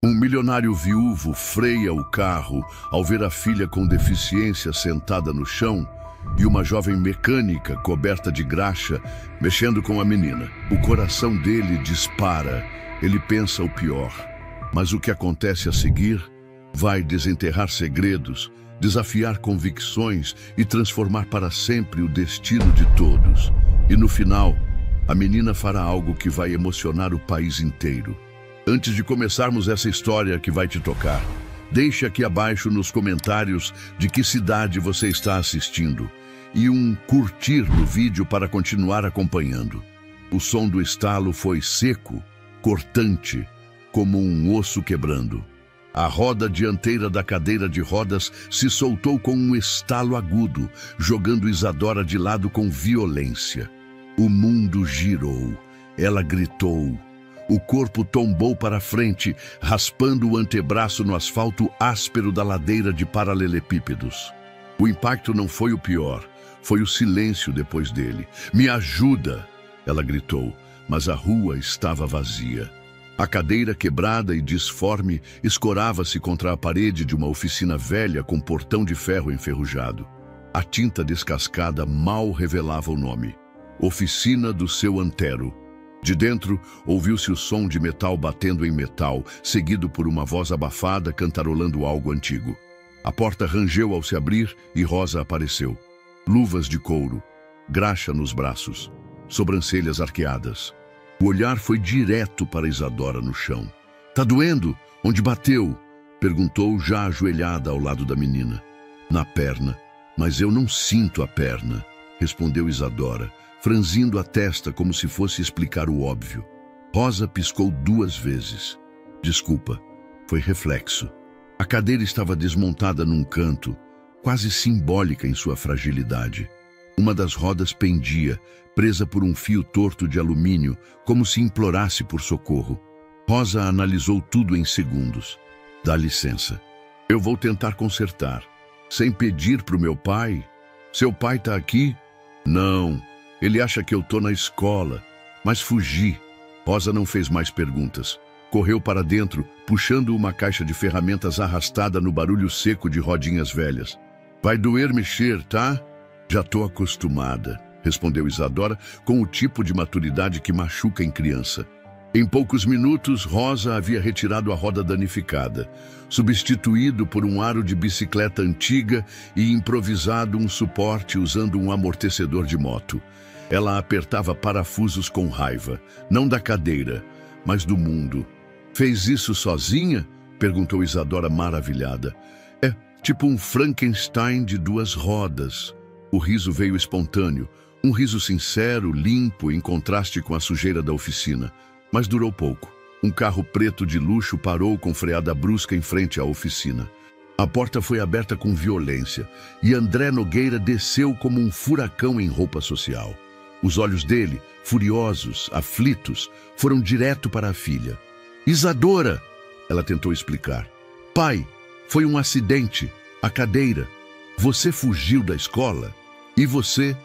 Um milionário viúvo freia o carro ao ver a filha com deficiência sentada no chão e uma jovem mecânica coberta de graxa mexendo com a menina. O coração dele dispara, ele pensa o pior. Mas o que acontece a seguir vai desenterrar segredos, desafiar convicções e transformar para sempre o destino de todos. E no final, a menina fará algo que vai emocionar o país inteiro. Antes de começarmos essa história que vai te tocar, deixe aqui abaixo nos comentários de que cidade você está assistindo e um curtir no vídeo para continuar acompanhando. O som do estalo foi seco, cortante, como um osso quebrando. A roda dianteira da cadeira de rodas se soltou com um estalo agudo, jogando Isadora de lado com violência. O mundo girou. Ela gritou. O corpo tombou para frente, raspando o antebraço no asfalto áspero da ladeira de paralelepípedos. O impacto não foi o pior, foi o silêncio depois dele. "Me ajuda!" ela gritou, mas a rua estava vazia. A cadeira quebrada e disforme escorava-se contra a parede de uma oficina velha com portão de ferro enferrujado. A tinta descascada mal revelava o nome. Oficina do Seu Antero. De dentro, ouviu-se o som de metal batendo em metal, seguido por uma voz abafada cantarolando algo antigo. A porta rangeu ao se abrir e Rosa apareceu. Luvas de couro, graxa nos braços, sobrancelhas arqueadas. O olhar foi direto para Isadora no chão. "Tá doendo? Onde bateu?" perguntou, já ajoelhada ao lado da menina. "Na perna, mas eu não sinto a perna", respondeu Isadora, franzindo a testa como se fosse explicar o óbvio. Rosa piscou 2 vezes. "Desculpa, foi reflexo." A cadeira estava desmontada num canto, quase simbólica em sua fragilidade. Uma das rodas pendia, presa por um fio torto de alumínio, como se implorasse por socorro. Rosa analisou tudo em segundos. "Dá licença. Eu vou tentar consertar. Sem pedir para o meu pai? Seu pai está aqui?" "Não. Ele acha que eu tô na escola, mas fugi." Rosa não fez mais perguntas. Correu para dentro, puxando uma caixa de ferramentas arrastada no barulho seco de rodinhas velhas. "Vai doer mexer, tá?" "Já tô acostumada", respondeu Isadora com o tipo de maturidade que machuca em criança. Em poucos minutos, Rosa havia retirado a roda danificada, substituído por um aro de bicicleta antiga e improvisado um suporte usando um amortecedor de moto. Ela apertava parafusos com raiva, não da cadeira, mas do mundo. "Fez isso sozinha?" perguntou Isadora maravilhada. "É tipo um Frankenstein de 2 rodas." O riso veio espontâneo, um riso sincero, limpo, em contraste com a sujeira da oficina. Mas durou pouco. Um carro preto de luxo parou com freada brusca em frente à oficina. A porta foi aberta com violência e André Nogueira desceu como um furacão em roupa social. Os olhos dele, furiosos, aflitos, foram direto para a filha. "Isadora!" ela tentou explicar. "Pai, foi um acidente. A cadeira. Você fugiu da escola? E você?"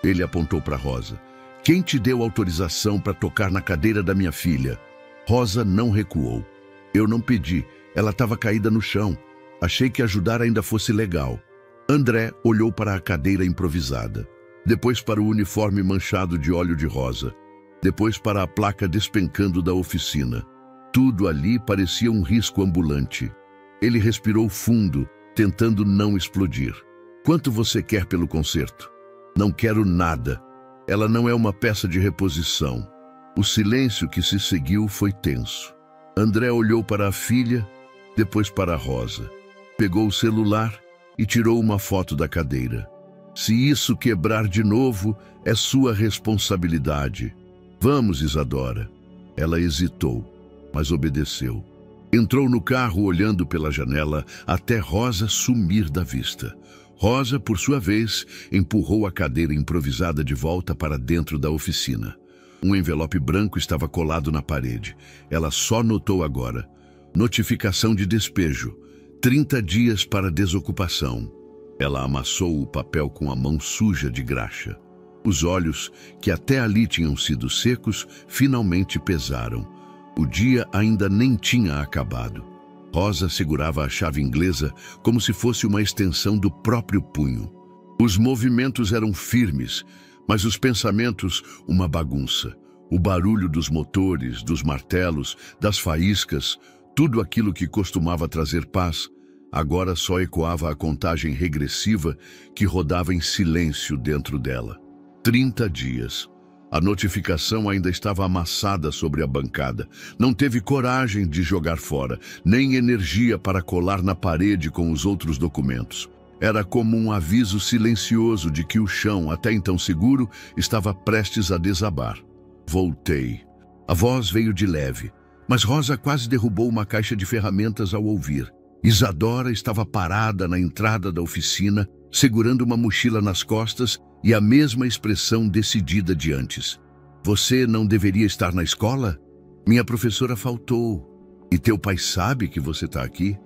Ele apontou para Rosa. "Quem te deu autorização para tocar na cadeira da minha filha?" Rosa não recuou. "Eu não pedi. Ela estava caída no chão. Achei que ajudar ainda fosse legal." André olhou para a cadeira improvisada. Depois para o uniforme manchado de óleo de rosa. Depois para a placa despencando da oficina. Tudo ali parecia um risco ambulante. Ele respirou fundo, tentando não explodir. "Quanto você quer pelo conserto?" "Não quero nada. Ela não é uma peça de reposição." O silêncio que se seguiu foi tenso. André olhou para a filha, depois para a Rosa. Pegou o celular e tirou uma foto da cadeira. "Se isso quebrar de novo, é sua responsabilidade." "Vamos, Isadora." Ela hesitou, mas obedeceu. Entrou no carro olhando pela janela até Rosa sumir da vista. Rosa, por sua vez, empurrou a cadeira improvisada de volta para dentro da oficina. Um envelope branco estava colado na parede. Ela só notou agora. Notificação de despejo. 30 dias para desocupação. Ela amassou o papel com a mão suja de graxa. Os olhos, que até ali tinham sido secos, finalmente pesaram. O dia ainda nem tinha acabado. Rosa segurava a chave inglesa como se fosse uma extensão do próprio punho. Os movimentos eram firmes, mas os pensamentos uma bagunça. O barulho dos motores, dos martelos, das faíscas, tudo aquilo que costumava trazer paz, agora só ecoava a contagem regressiva que rodava em silêncio dentro dela. 30 dias. A notificação ainda estava amassada sobre a bancada. Não teve coragem de jogar fora, nem energia para colar na parede com os outros documentos. Era como um aviso silencioso de que o chão, até então seguro, estava prestes a desabar. Voltei. A voz veio de leve, mas Rosa quase derrubou uma caixa de ferramentas ao ouvir. Isadora estava parada na entrada da oficina, segurando uma mochila nas costas e a mesma expressão decidida de antes. Você não deveria estar na escola? Minha professora faltou. E teu pai sabe que você está aqui?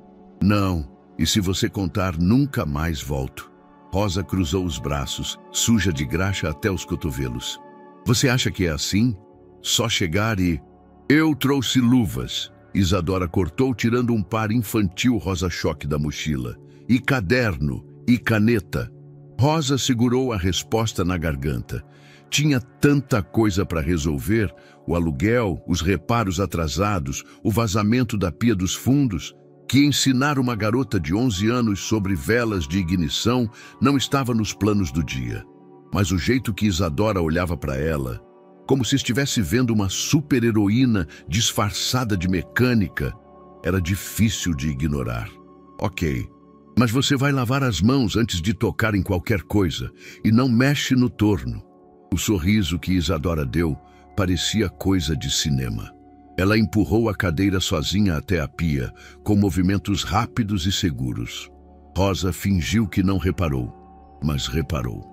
Não. E se você contar, nunca mais volto. Rosa cruzou os braços, suja de graxa até os cotovelos. Você acha que é assim? Só chegar e... Eu trouxe luvas. Isadora cortou, tirando um par infantil rosa-choque da mochila. E caderno, e caneta. Rosa segurou a resposta na garganta. Tinha tanta coisa para resolver, o aluguel, os reparos atrasados, o vazamento da pia dos fundos, que ensinar uma garota de 11 anos sobre velas de ignição não estava nos planos do dia. Mas o jeito que Isadora olhava para ela, como se estivesse vendo uma super-heroína disfarçada de mecânica, era difícil de ignorar. Ok. Mas você vai lavar as mãos antes de tocar em qualquer coisa e não mexe no torno. O sorriso que Isadora deu parecia coisa de cinema. Ela empurrou a cadeira sozinha até a pia, com movimentos rápidos e seguros. Rosa fingiu que não reparou, mas reparou.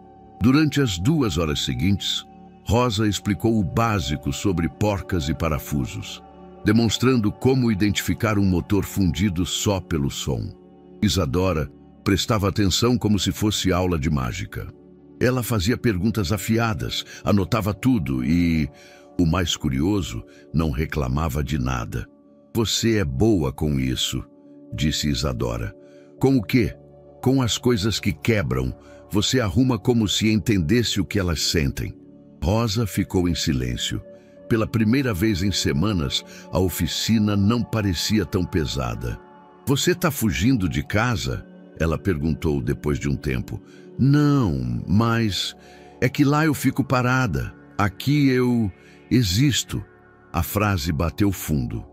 Durante as 2 horas seguintes, Rosa explicou o básico sobre porcas e parafusos, demonstrando como identificar um motor fundido só pelo som. Isadora prestava atenção como se fosse aula de mágica. Ela fazia perguntas afiadas, anotava tudo e, o mais curioso, não reclamava de nada. Você é boa com isso, disse Isadora. Com o quê? Com as coisas que quebram. Você arruma como se entendesse o que elas sentem. Rosa ficou em silêncio. Pela primeira vez em semanas, a oficina não parecia tão pesada. Você está fugindo de casa? Ela perguntou depois de um tempo. Não, mas é que lá eu fico parada. Aqui eu existo. A frase bateu fundo.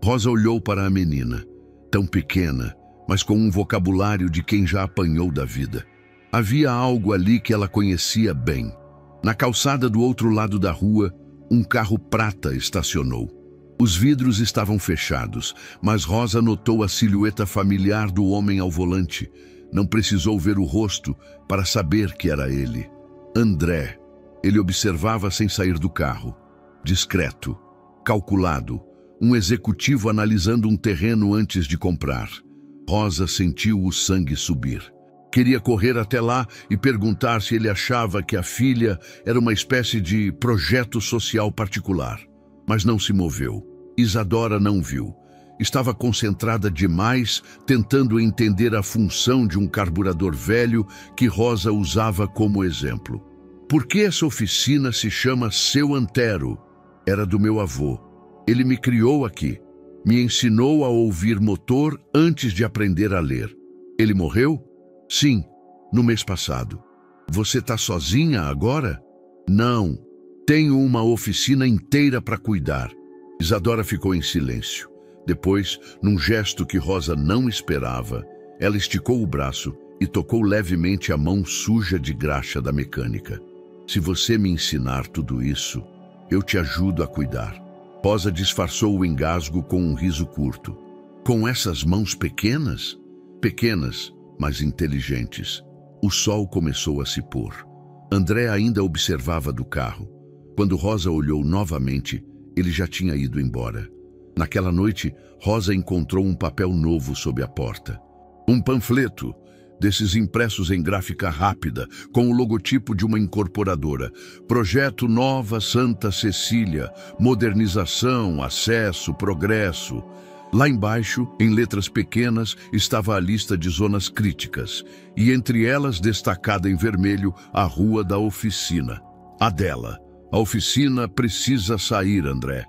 Rosa olhou para a menina, tão pequena, mas com um vocabulário de quem já apanhou da vida. Havia algo ali que ela conhecia bem. Na calçada do outro lado da rua, um carro prata estacionou. Os vidros estavam fechados, mas Rosa notou a silhueta familiar do homem ao volante. Não precisou ver o rosto para saber que era ele. André. Ele observava sem sair do carro. Discreto, calculado, um executivo analisando um terreno antes de comprar. Rosa sentiu o sangue subir. Queria correr até lá e perguntar se ele achava que a filha era uma espécie de projeto social particular. Mas não se moveu. Isadora não viu. Estava concentrada demais, tentando entender a função de um carburador velho que Rosa usava como exemplo. Por que essa oficina se chama Seu Antero? Era do meu avô. Ele me criou aqui. Me ensinou a ouvir motor antes de aprender a ler. Ele morreu? Sim, no mês passado. Você está sozinha agora? Não. Tenho uma oficina inteira para cuidar. Isadora ficou em silêncio. Depois, num gesto que Rosa não esperava, ela esticou o braço e tocou levemente a mão suja de graxa da mecânica. Se você me ensinar tudo isso, eu te ajudo a cuidar. Rosa disfarçou o engasgo com um riso curto. Com essas mãos pequenas? Pequenas, mas inteligentes. O sol começou a se pôr. André ainda observava do carro. Quando Rosa olhou novamente, ele já tinha ido embora. Naquela noite, Rosa encontrou um papel novo sob a porta. Um panfleto, desses impressos em gráfica rápida, com o logotipo de uma incorporadora. Projeto Nova Santa Cecília, modernização, acesso, progresso. Lá embaixo, em letras pequenas, estava a lista de zonas críticas, e entre elas, destacada em vermelho, a rua da oficina. A dela. A oficina precisa sair, André.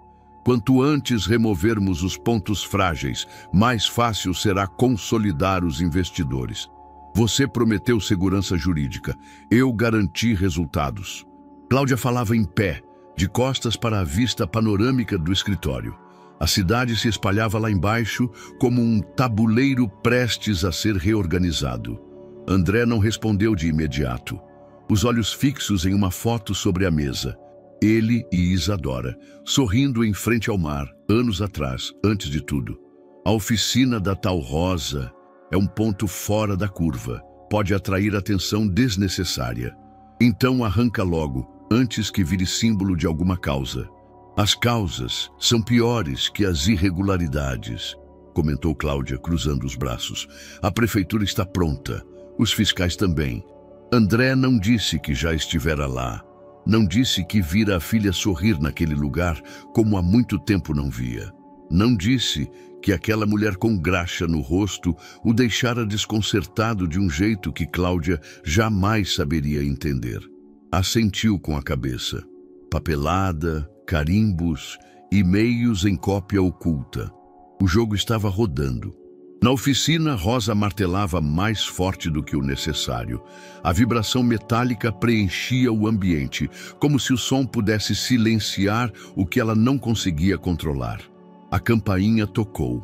Quanto antes removermos os pontos frágeis, mais fácil será consolidar os investidores. Você prometeu segurança jurídica. Eu garanti resultados. Cláudia falava em pé, de costas para a vista panorâmica do escritório. A cidade se espalhava lá embaixo como um tabuleiro prestes a ser reorganizado. André não respondeu de imediato. Os olhos fixos em uma foto sobre a mesa. Ele e Isadora, sorrindo em frente ao mar, anos atrás, antes de tudo. A oficina da tal Rosa é um ponto fora da curva. Pode atrair atenção desnecessária. Então arranca logo, antes que vire símbolo de alguma causa. As causas são piores que as irregularidades, comentou Cláudia, cruzando os braços. A prefeitura está pronta. Os fiscais também. André não disse que já estivera lá. Não disse que vira a filha sorrir naquele lugar como há muito tempo não via. Não disse que aquela mulher com graxa no rosto o deixara desconcertado de um jeito que Cláudia jamais saberia entender. Assentiu com a cabeça. Papelada, carimbos, e-mails em cópia oculta. O jogo estava rodando. Na oficina, Rosa martelava mais forte do que o necessário. A vibração metálica preenchia o ambiente, como se o som pudesse silenciar o que ela não conseguia controlar. A campainha tocou.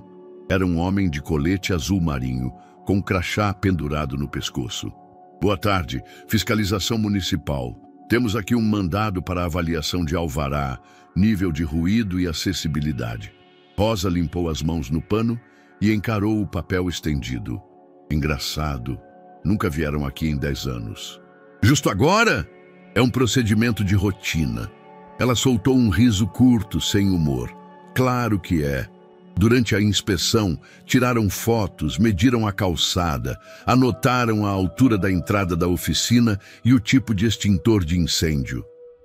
Era um homem de colete azul marinho, com um crachá pendurado no pescoço. Boa tarde, fiscalização municipal. Temos aqui um mandado para avaliação de alvará, nível de ruído e acessibilidade. Rosa limpou as mãos no pano e encarou o papel estendido. Engraçado, nunca vieram aqui em 10 anos. Justo agora? É um procedimento de rotina. Ela soltou um riso curto, sem humor. Claro que é. Durante a inspeção, tiraram fotos, mediram a calçada, anotaram a altura da entrada da oficina e o tipo de extintor de incêndio.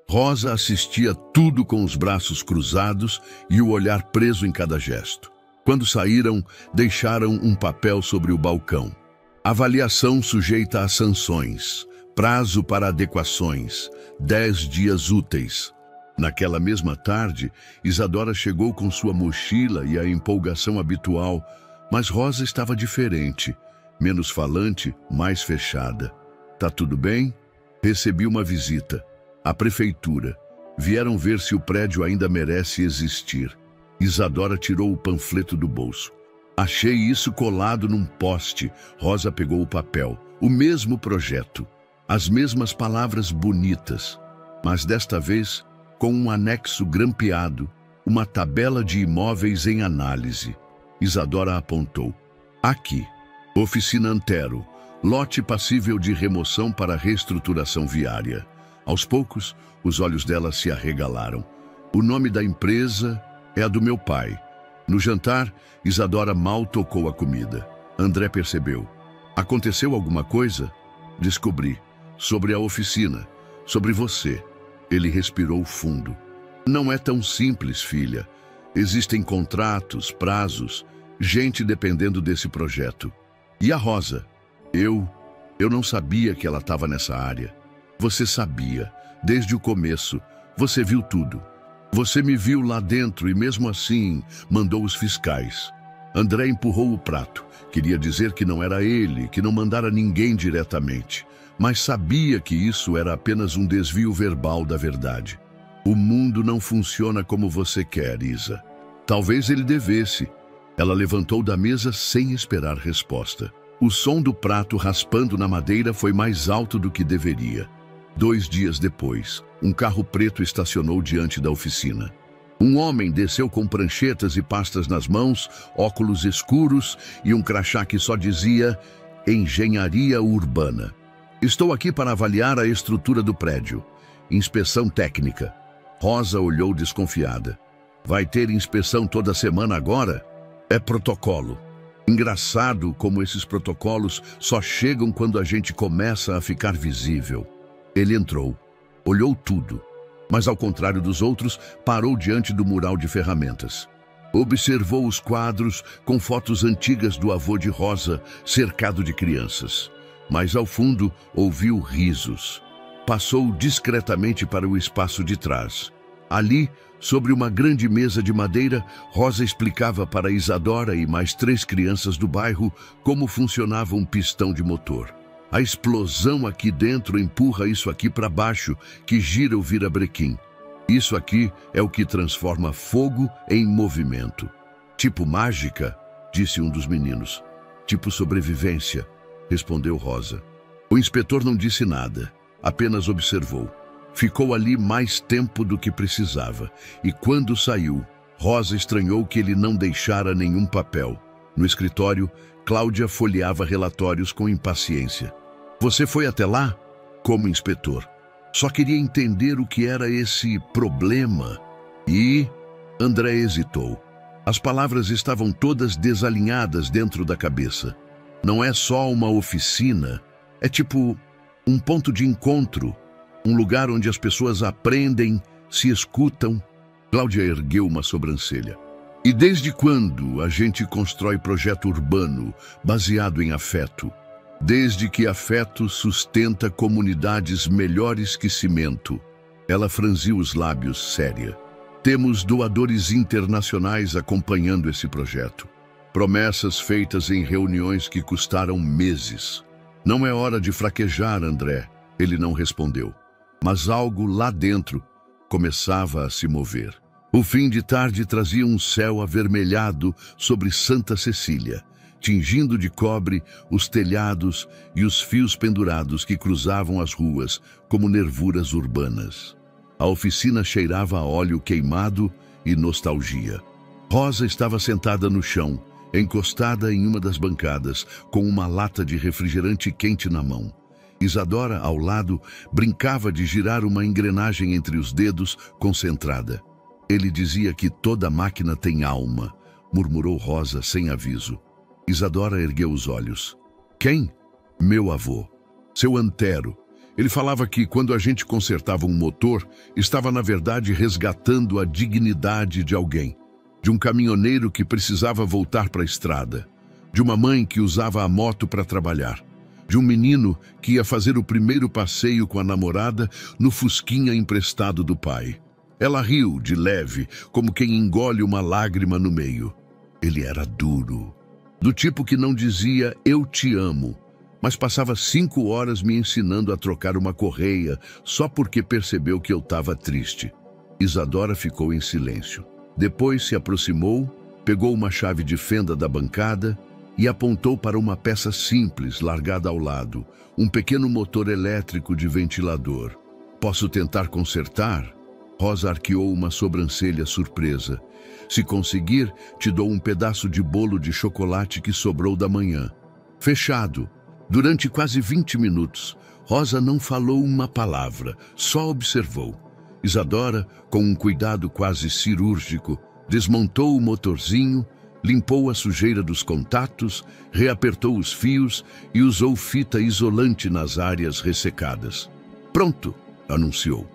Rosa assistia tudo com os braços cruzados e o olhar preso em cada gesto. Quando saíram, deixaram um papel sobre o balcão. Avaliação sujeita a sanções. Prazo para adequações. 10 dias úteis. Naquela mesma tarde, Isadora chegou com sua mochila e a empolgação habitual, mas Rosa estava diferente, menos falante, mais fechada. Tá tudo bem? Recebi uma visita. A prefeitura. Vieram ver se o prédio ainda merece existir. Isadora tirou o panfleto do bolso. Achei isso colado num poste. Rosa pegou o papel. O mesmo projeto. As mesmas palavras bonitas. Mas desta vez, com um anexo grampeado, uma tabela de imóveis em análise. Isadora apontou. Aqui. Oficina Antero. Lote passível de remoção para reestruturação viária. Aos poucos, os olhos dela se arregalaram. O nome da empresa é a do meu pai. No jantar, Isadora mal tocou a comida. André percebeu. Aconteceu alguma coisa? Descobri. Sobre a oficina. Sobre você. Ele respirou fundo. Não é tão simples, filha. Existem contratos, prazos, gente dependendo desse projeto. E a Rosa? Eu não sabia que ela estava nessa área. Você sabia, desde o começo. Você viu tudo. Você me viu lá dentro e mesmo assim mandou os fiscais. André empurrou o prato. Queria dizer que não era ele, que não mandara ninguém diretamente. Mas sabia que isso era apenas um desvio verbal da verdade. O mundo não funciona como você quer, Isa. Talvez ele devesse. Ela levantou da mesa sem esperar resposta. O som do prato raspando na madeira foi mais alto do que deveria. 2 dias depois, um carro preto estacionou diante da oficina. Um homem desceu com pranchetas e pastas nas mãos, óculos escuros e um crachá que só dizia Engenharia Urbana. Estou aqui para avaliar a estrutura do prédio. Inspeção técnica. Rosa olhou desconfiada. Vai ter inspeção toda semana agora? É protocolo. Engraçado como esses protocolos só chegam quando a gente começa a ficar visível. Ele entrou, olhou tudo, mas ao contrário dos outros, parou diante do mural de ferramentas. Observou os quadros com fotos antigas do avô de Rosa, cercado de crianças. Mas ao fundo ouviu risos. Passou discretamente para o espaço de trás. Ali, sobre uma grande mesa de madeira, Rosa explicava para Isadora e mais 3 crianças do bairro como funcionava um pistão de motor. A explosão aqui dentro empurra isso aqui para baixo, que gira o virabrequim. Isso aqui é o que transforma fogo em movimento. Tipo mágica, disse um dos meninos. Tipo sobrevivência, respondeu Rosa. O inspetor não disse nada, apenas observou. Ficou ali mais tempo do que precisava, e quando saiu, Rosa estranhou que ele não deixara nenhum papel. No escritório, Cláudia folheava relatórios com impaciência. Você foi até lá? Como inspetor. Só queria entender o que era esse problema. E André hesitou. As palavras estavam todas desalinhadas dentro da cabeça. Não é só uma oficina, é tipo um ponto de encontro, um lugar onde as pessoas aprendem, se escutam. Cláudia ergueu uma sobrancelha. E desde quando a gente constrói projeto urbano baseado em afeto? Desde que afeto sustenta comunidades melhores que cimento. Ela franziu os lábios, séria. Temos doadores internacionais acompanhando esse projeto. Promessas feitas em reuniões que custaram meses. Não é hora de fraquejar, André. Ele não respondeu. Mas algo lá dentro começava a se mover. O fim de tarde trazia um céu avermelhado sobre Santa Cecília, tingindo de cobre os telhados e os fios pendurados que cruzavam as ruas como nervuras urbanas. A oficina cheirava a óleo queimado e nostalgia. Rosa estava sentada no chão, encostada em uma das bancadas, com uma lata de refrigerante quente na mão. Isadora, ao lado, brincava de girar uma engrenagem entre os dedos, concentrada. Ele dizia que toda máquina tem alma, murmurou Rosa sem aviso. Isadora ergueu os olhos. Quem? Meu avô. Seu Antero. Ele falava que quando a gente consertava um motor, estava na verdade resgatando a dignidade de alguém. De um caminhoneiro que precisava voltar para a estrada. De uma mãe que usava a moto para trabalhar. De um menino que ia fazer o primeiro passeio com a namorada no fusquinha emprestado do pai. Ela riu de leve, como quem engole uma lágrima no meio. Ele era duro. Do tipo que não dizia eu te amo, mas passava 5 horas me ensinando a trocar uma correia só porque percebeu que eu estava triste. Isadora ficou em silêncio. Depois se aproximou, pegou uma chave de fenda da bancada e apontou para uma peça simples largada ao lado, um pequeno motor elétrico de ventilador. Posso tentar consertar? Rosa arqueou uma sobrancelha surpresa. Se conseguir, te dou um pedaço de bolo de chocolate que sobrou da manhã. Fechado. Durante quase 20 minutos, Rosa não falou uma palavra, só observou. Isadora, com um cuidado quase cirúrgico, desmontou o motorzinho, limpou a sujeira dos contatos, reapertou os fios e usou fita isolante nas áreas ressecadas. Pronto, anunciou.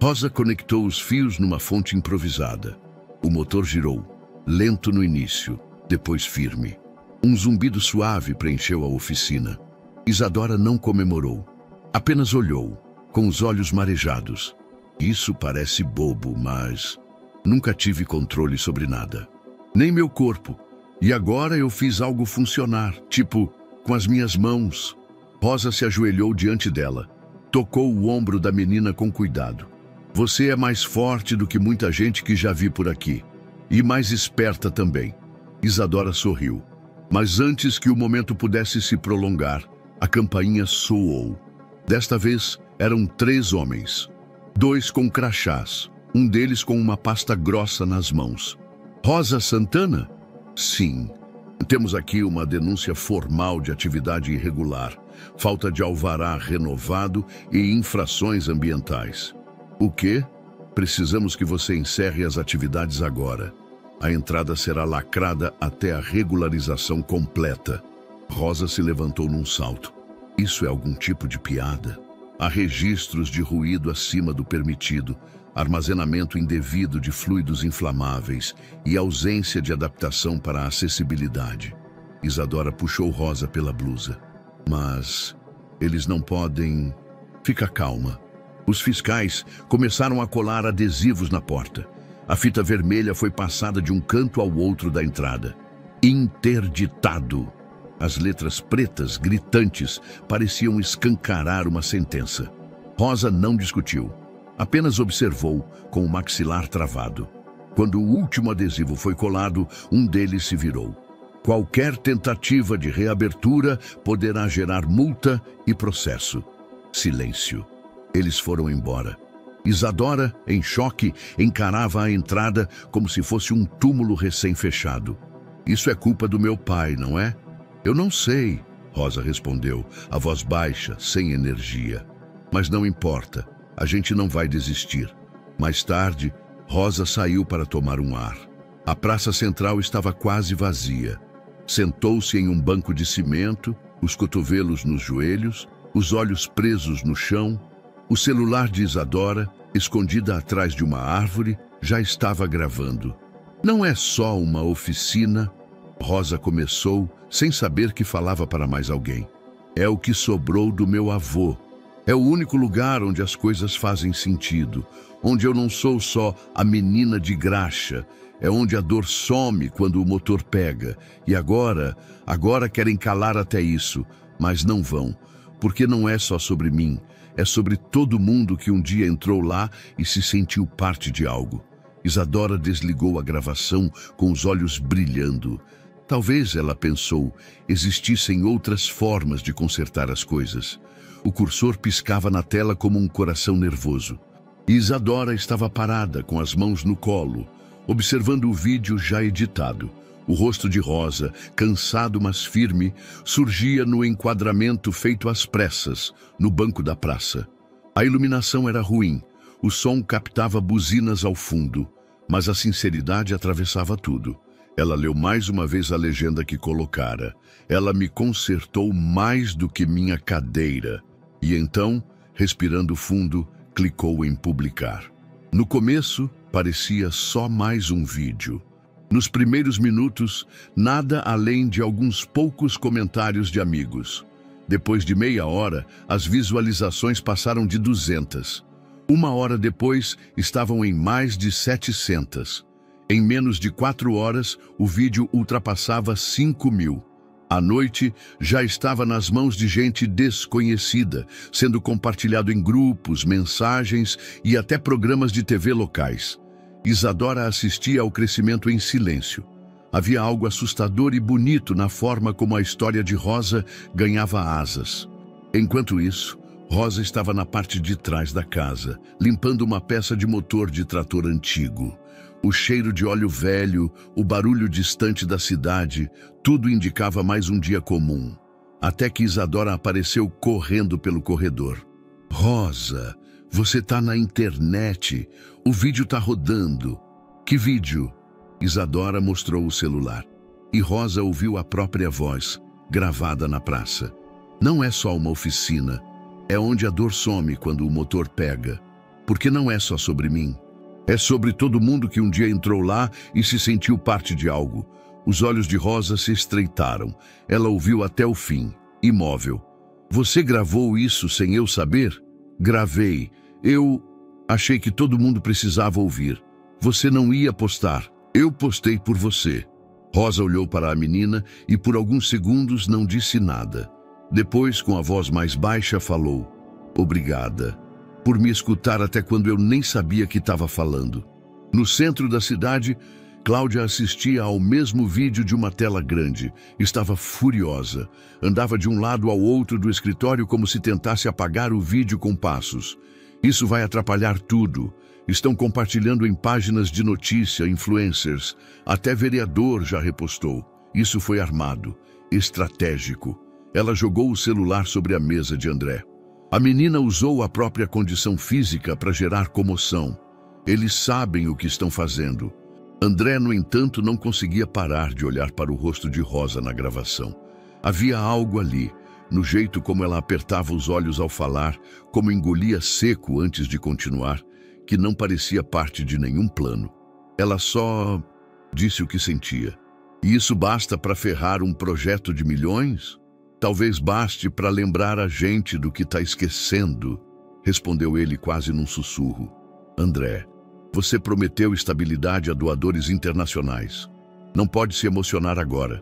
Rosa conectou os fios numa fonte improvisada. O motor girou, lento no início, depois firme. Um zumbido suave preencheu a oficina. Isadora não comemorou, apenas olhou, com os olhos marejados. Isso parece bobo, mas nunca tive controle sobre nada. Nem meu corpo. E agora eu fiz algo funcionar, tipo, com as minhas mãos. Rosa se ajoelhou diante dela. Tocou o ombro da menina com cuidado. Você é mais forte do que muita gente que já vi por aqui. E mais esperta também. Isadora sorriu. Mas antes que o momento pudesse se prolongar, a campainha soou. Desta vez, eram 3 homens. 2 com crachás. Um deles com uma pasta grossa nas mãos. Rosa Santana? Sim. Temos aqui uma denúncia formal de atividade irregular, falta de alvará renovado e infrações ambientais. O quê? Precisamos que você encerre as atividades agora. A entrada será lacrada até a regularização completa. Rosa se levantou num salto. Isso é algum tipo de piada? Há registros de ruído acima do permitido, armazenamento indevido de fluidos inflamáveis e ausência de adaptação para a acessibilidade. Isadora puxou Rosa pela blusa. Mas eles não podem... Fica calma. Os fiscais começaram a colar adesivos na porta. A fita vermelha foi passada de um canto ao outro da entrada. Interditado. As letras pretas, gritantes, pareciam escancarar uma sentença. Rosa não discutiu. Apenas observou, com o maxilar travado. Quando o último adesivo foi colado, um deles se virou. Qualquer tentativa de reabertura poderá gerar multa e processo. Silêncio. Eles foram embora. Isadora, em choque, encarava a entrada como se fosse um túmulo recém-fechado. Isso é culpa do meu pai, não é? Eu não sei, Rosa respondeu, a voz baixa, sem energia. Mas não importa, a gente não vai desistir. Mais tarde, Rosa saiu para tomar um ar. A praça central estava quase vazia. Sentou-se em um banco de cimento, os cotovelos nos joelhos, os olhos presos no chão. O celular de Isadora, escondida atrás de uma árvore, já estava gravando. Não é só uma oficina, Rosa começou, sem saber que falava para mais alguém. É o que sobrou do meu avô. É o único lugar onde as coisas fazem sentido, onde eu não sou só a menina de graxa, é onde a dor some quando o motor pega. E agora querem calar até isso, mas não vão, porque não é só sobre mim, é sobre todo mundo que um dia entrou lá e se sentiu parte de algo. Isadora desligou a gravação com os olhos brilhando. Talvez, ela pensou, existissem outras formas de consertar as coisas. O cursor piscava na tela como um coração nervoso. Isadora estava parada, com as mãos no colo, observando o vídeo já editado. O rosto de Rosa, cansado mas firme, surgia no enquadramento feito às pressas, no banco da praça. A iluminação era ruim, o som captava buzinas ao fundo, mas a sinceridade atravessava tudo. Ela leu mais uma vez a legenda que colocara. Ela me consertou mais do que minha cadeira. E então, respirando fundo, clicou em publicar. No começo, parecia só mais um vídeo. Nos primeiros minutos, nada além de alguns poucos comentários de amigos. Depois de meia hora, as visualizações passaram de 200. Uma hora depois, estavam em mais de 700. Em menos de 4 horas, o vídeo ultrapassava 5.000. À noite, já estava nas mãos de gente desconhecida, sendo compartilhado em grupos, mensagens e até programas de TV locais. Isadora assistia ao crescimento em silêncio. Havia algo assustador e bonito na forma como a história de Rosa ganhava asas. Enquanto isso, Rosa estava na parte de trás da casa, limpando uma peça de motor de trator antigo. O cheiro de óleo velho, o barulho distante da cidade, tudo indicava mais um dia comum. Até que Isadora apareceu correndo pelo corredor. Rosa, você tá na internet. O vídeo tá rodando. Que vídeo? Isadora mostrou o celular. E Rosa ouviu a própria voz, gravada na praça. Não é só uma oficina. É onde a dor some quando o motor pega. Porque não é só sobre mim. É sobre todo mundo que um dia entrou lá e se sentiu parte de algo. Os olhos de Rosa se estreitaram. Ela ouviu até o fim, imóvel. Você gravou isso sem eu saber? Gravei. Eu achei que todo mundo precisava ouvir. Você não ia postar. Eu postei por você. Rosa olhou para a menina e por alguns segundos não disse nada. Depois, com a voz mais baixa, falou: Obrigada por me escutar até quando eu nem sabia que estava falando. No centro da cidade, Cláudia assistia ao mesmo vídeo de uma tela grande. Estava furiosa. Andava de um lado ao outro do escritório como se tentasse apagar o vídeo com passos. Isso vai atrapalhar tudo. Estão compartilhando em páginas de notícia, influencers. Até vereador já repostou. Isso foi armado, estratégico. Ela jogou o celular sobre a mesa de André. A menina usou a própria condição física para gerar comoção. Eles sabem o que estão fazendo. André, no entanto, não conseguia parar de olhar para o rosto de Rosa na gravação. Havia algo ali, no jeito como ela apertava os olhos ao falar, como engolia seco antes de continuar, que não parecia parte de nenhum plano. Ela só disse o que sentia. E isso basta para ferrar um projeto de milhões? Talvez baste para lembrar a gente do que está esquecendo, respondeu ele quase num sussurro. André, você prometeu estabilidade a doadores internacionais. Não pode se emocionar agora.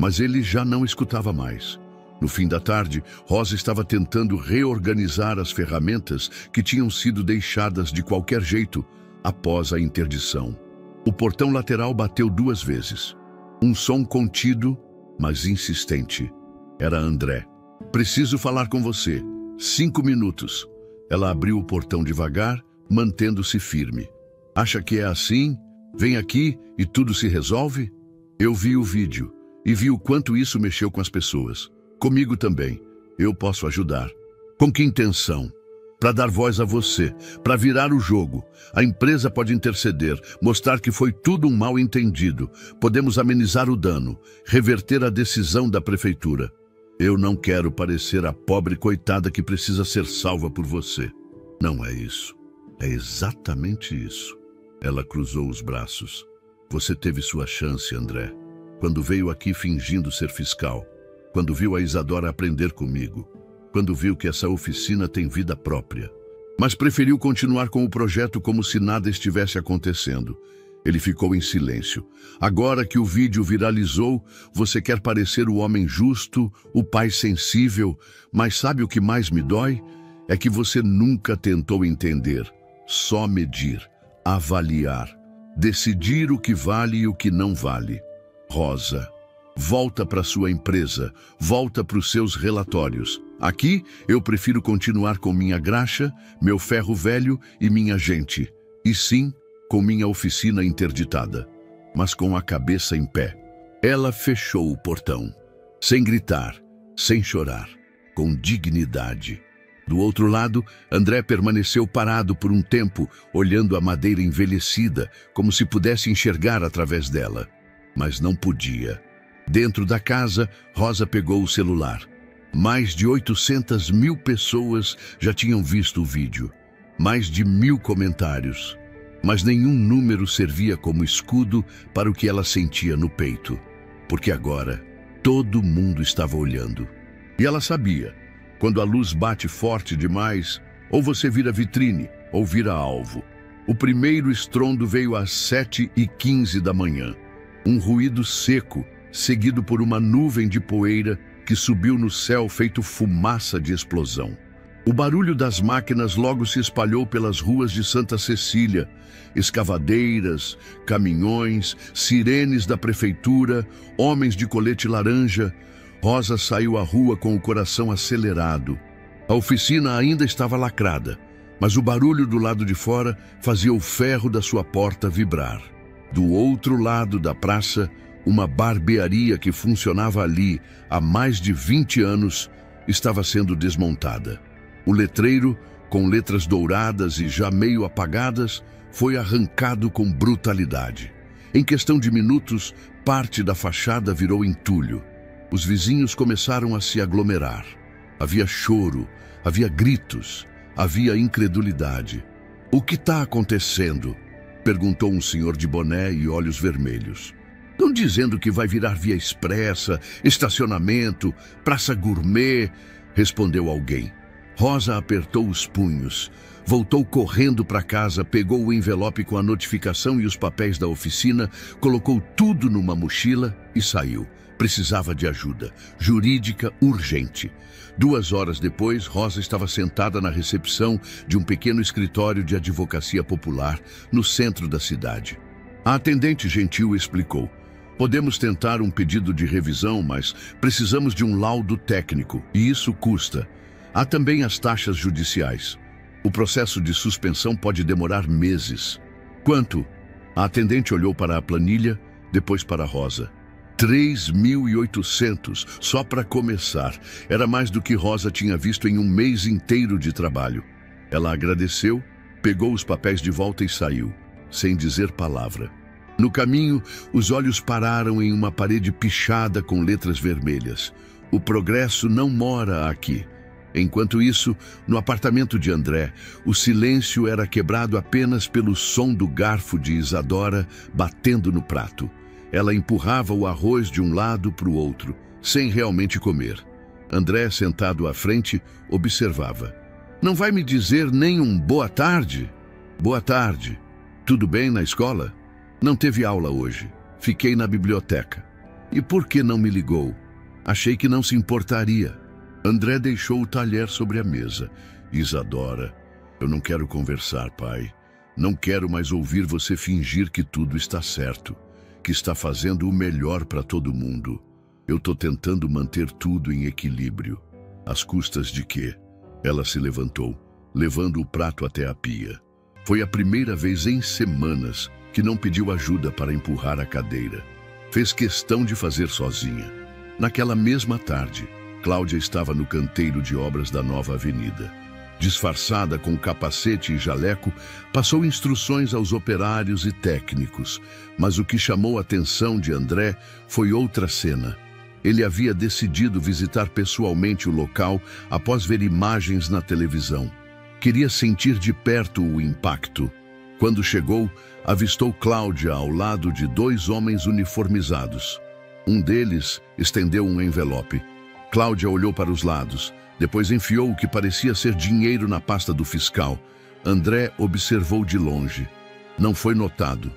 Mas ele já não escutava mais. No fim da tarde, Rosa estava tentando reorganizar as ferramentas que tinham sido deixadas de qualquer jeito após a interdição. O portão lateral bateu 2 vezes. Um som contido, mas insistente. Era André. Preciso falar com você. 5 minutos. Ela abriu o portão devagar, mantendo-se firme. Acha que é assim? Vem aqui e tudo se resolve? Eu vi o vídeo e vi o quanto isso mexeu com as pessoas. Comigo também. Eu posso ajudar. Com que intenção? Para dar voz a você, para virar o jogo. A empresa pode interceder, mostrar que foi tudo um mal-entendido. Podemos amenizar o dano, reverter a decisão da prefeitura. Eu não quero parecer a pobre coitada que precisa ser salva por você. Não é isso. É exatamente isso. Ela cruzou os braços. Você teve sua chance, André. Quando veio aqui fingindo ser fiscal. Quando viu a Isadora aprender comigo. Quando viu que essa oficina tem vida própria. Mas preferiu continuar com o projeto como se nada estivesse acontecendo. Ele ficou em silêncio. Agora que o vídeo viralizou, você quer parecer o homem justo, o pai sensível, mas sabe o que mais me dói? É que você nunca tentou entender, só medir, avaliar, decidir o que vale e o que não vale. Rosa, volta para sua empresa, volta para os seus relatórios. Aqui, eu prefiro continuar com minha graxa, meu ferro velho e minha gente. E sim, com minha oficina interditada, mas com a cabeça em pé. Ela fechou o portão, sem gritar, sem chorar, com dignidade. Do outro lado, André permaneceu parado por um tempo, olhando a madeira envelhecida, como se pudesse enxergar através dela. Mas não podia. Dentro da casa, Rosa pegou o celular. Mais de 800 mil pessoas já tinham visto o vídeo. Mais de 1000 comentários. Mas nenhum número servia como escudo para o que ela sentia no peito. Porque agora, todo mundo estava olhando. E ela sabia, quando a luz bate forte demais, ou você vira vitrine, ou vira alvo. O primeiro estrondo veio às 7h15 da manhã. Um ruído seco, seguido por uma nuvem de poeira que subiu no céu feito fumaça de explosão. O barulho das máquinas logo se espalhou pelas ruas de Santa Cecília. Escavadeiras, caminhões, sirenes da prefeitura, homens de colete laranja. Rosa saiu à rua com o coração acelerado. A oficina ainda estava lacrada, mas o barulho do lado de fora fazia o ferro da sua porta vibrar. Do outro lado da praça, uma barbearia que funcionava ali há mais de 20 anos estava sendo desmontada. O letreiro, com letras douradas e já meio apagadas, foi arrancado com brutalidade. Em questão de minutos, parte da fachada virou entulho. Os vizinhos começaram a se aglomerar. Havia choro, havia gritos, havia incredulidade. "O que está acontecendo?" perguntou um senhor de boné e olhos vermelhos. "Estão dizendo que vai virar via expressa, estacionamento, praça gourmet", respondeu alguém. Rosa apertou os punhos, voltou correndo para casa, pegou o envelope com a notificação e os papéis da oficina, colocou tudo numa mochila e saiu. Precisava de ajuda, jurídica urgente. 2 horas depois, Rosa estava sentada na recepção de um pequeno escritório de advocacia popular no centro da cidade. A atendente gentil explicou: "Podemos tentar um pedido de revisão, mas precisamos de um laudo técnico, e isso custa. Há também as taxas judiciais. O processo de suspensão pode demorar meses." "Quanto?" A atendente olhou para a planilha, depois para Rosa. 3.800, só para começar. Era mais do que Rosa tinha visto em um mês inteiro de trabalho. Ela agradeceu, pegou os papéis de volta e saiu, sem dizer palavra. No caminho, os olhos pararam em uma parede pichada com letras vermelhas. O progresso não mora aqui. Enquanto isso, no apartamento de André, o silêncio era quebrado apenas pelo som do garfo de Isadora batendo no prato. Ela empurrava o arroz de um lado para o outro, sem realmente comer. André, sentado à frente, observava. Não vai me dizer nem um boa tarde? Boa tarde. Tudo bem na escola? Não teve aula hoje. Fiquei na biblioteca. E por que não me ligou? Achei que não se importaria. André deixou o talher sobre a mesa. Isadora, eu não quero conversar, pai. Não quero mais ouvir você fingir que tudo está certo, que está fazendo o melhor para todo mundo. Eu estou tentando manter tudo em equilíbrio. Às custas de quê? Ela se levantou, levando o prato até a pia. Foi a primeira vez em semanas que não pediu ajuda para empurrar a cadeira. Fez questão de fazer sozinha. Naquela mesma tarde, Cláudia estava no canteiro de obras da nova avenida. Disfarçada com capacete e jaleco, passou instruções aos operários e técnicos, mas o que chamou a atenção de André foi outra cena. Ele havia decidido visitar pessoalmente o local após ver imagens na televisão. Queria sentir de perto o impacto. Quando chegou, avistou Cláudia ao lado de dois homens uniformizados. Um deles estendeu um envelope. Cláudia olhou para os lados, depois enfiou o que parecia ser dinheiro na pasta do fiscal. André observou de longe. Não foi notado.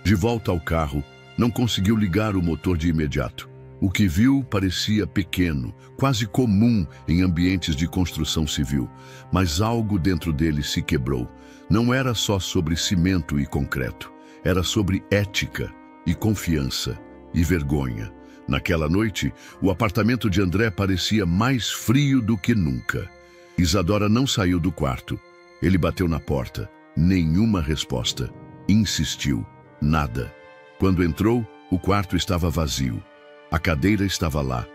De volta ao carro, não conseguiu ligar o motor de imediato. O que viu parecia pequeno, quase comum em ambientes de construção civil, mas algo dentro dele se quebrou. Não era só sobre cimento e concreto, era sobre ética e confiança e vergonha. Naquela noite, o apartamento de André parecia mais frio do que nunca. Isadora não saiu do quarto. Ele bateu na porta. Nenhuma resposta. Insistiu. Nada. Quando entrou, o quarto estava vazio. A cadeira estava lá.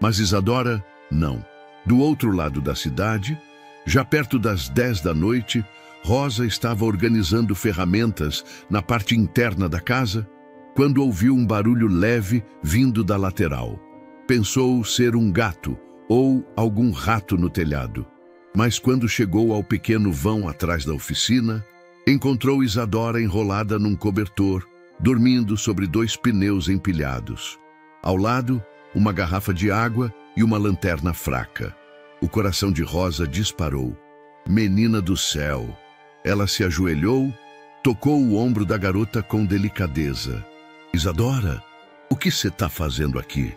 Mas Isadora, não. Do outro lado da cidade, já perto das 10 da noite, Rosa estava organizando ferramentas na parte interna da casa, quando ouviu um barulho leve vindo da lateral. Pensou ser um gato ou algum rato no telhado. Mas quando chegou ao pequeno vão atrás da oficina, encontrou Isadora enrolada num cobertor, dormindo sobre dois pneus empilhados. Ao lado, uma garrafa de água e uma lanterna fraca. O coração de Rosa disparou. Menina do céu! Ela se ajoelhou, tocou o ombro da garota com delicadeza. Isadora, o que você está fazendo aqui?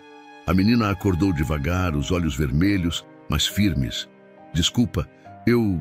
A menina acordou devagar, os olhos vermelhos, mas firmes. Desculpa, eu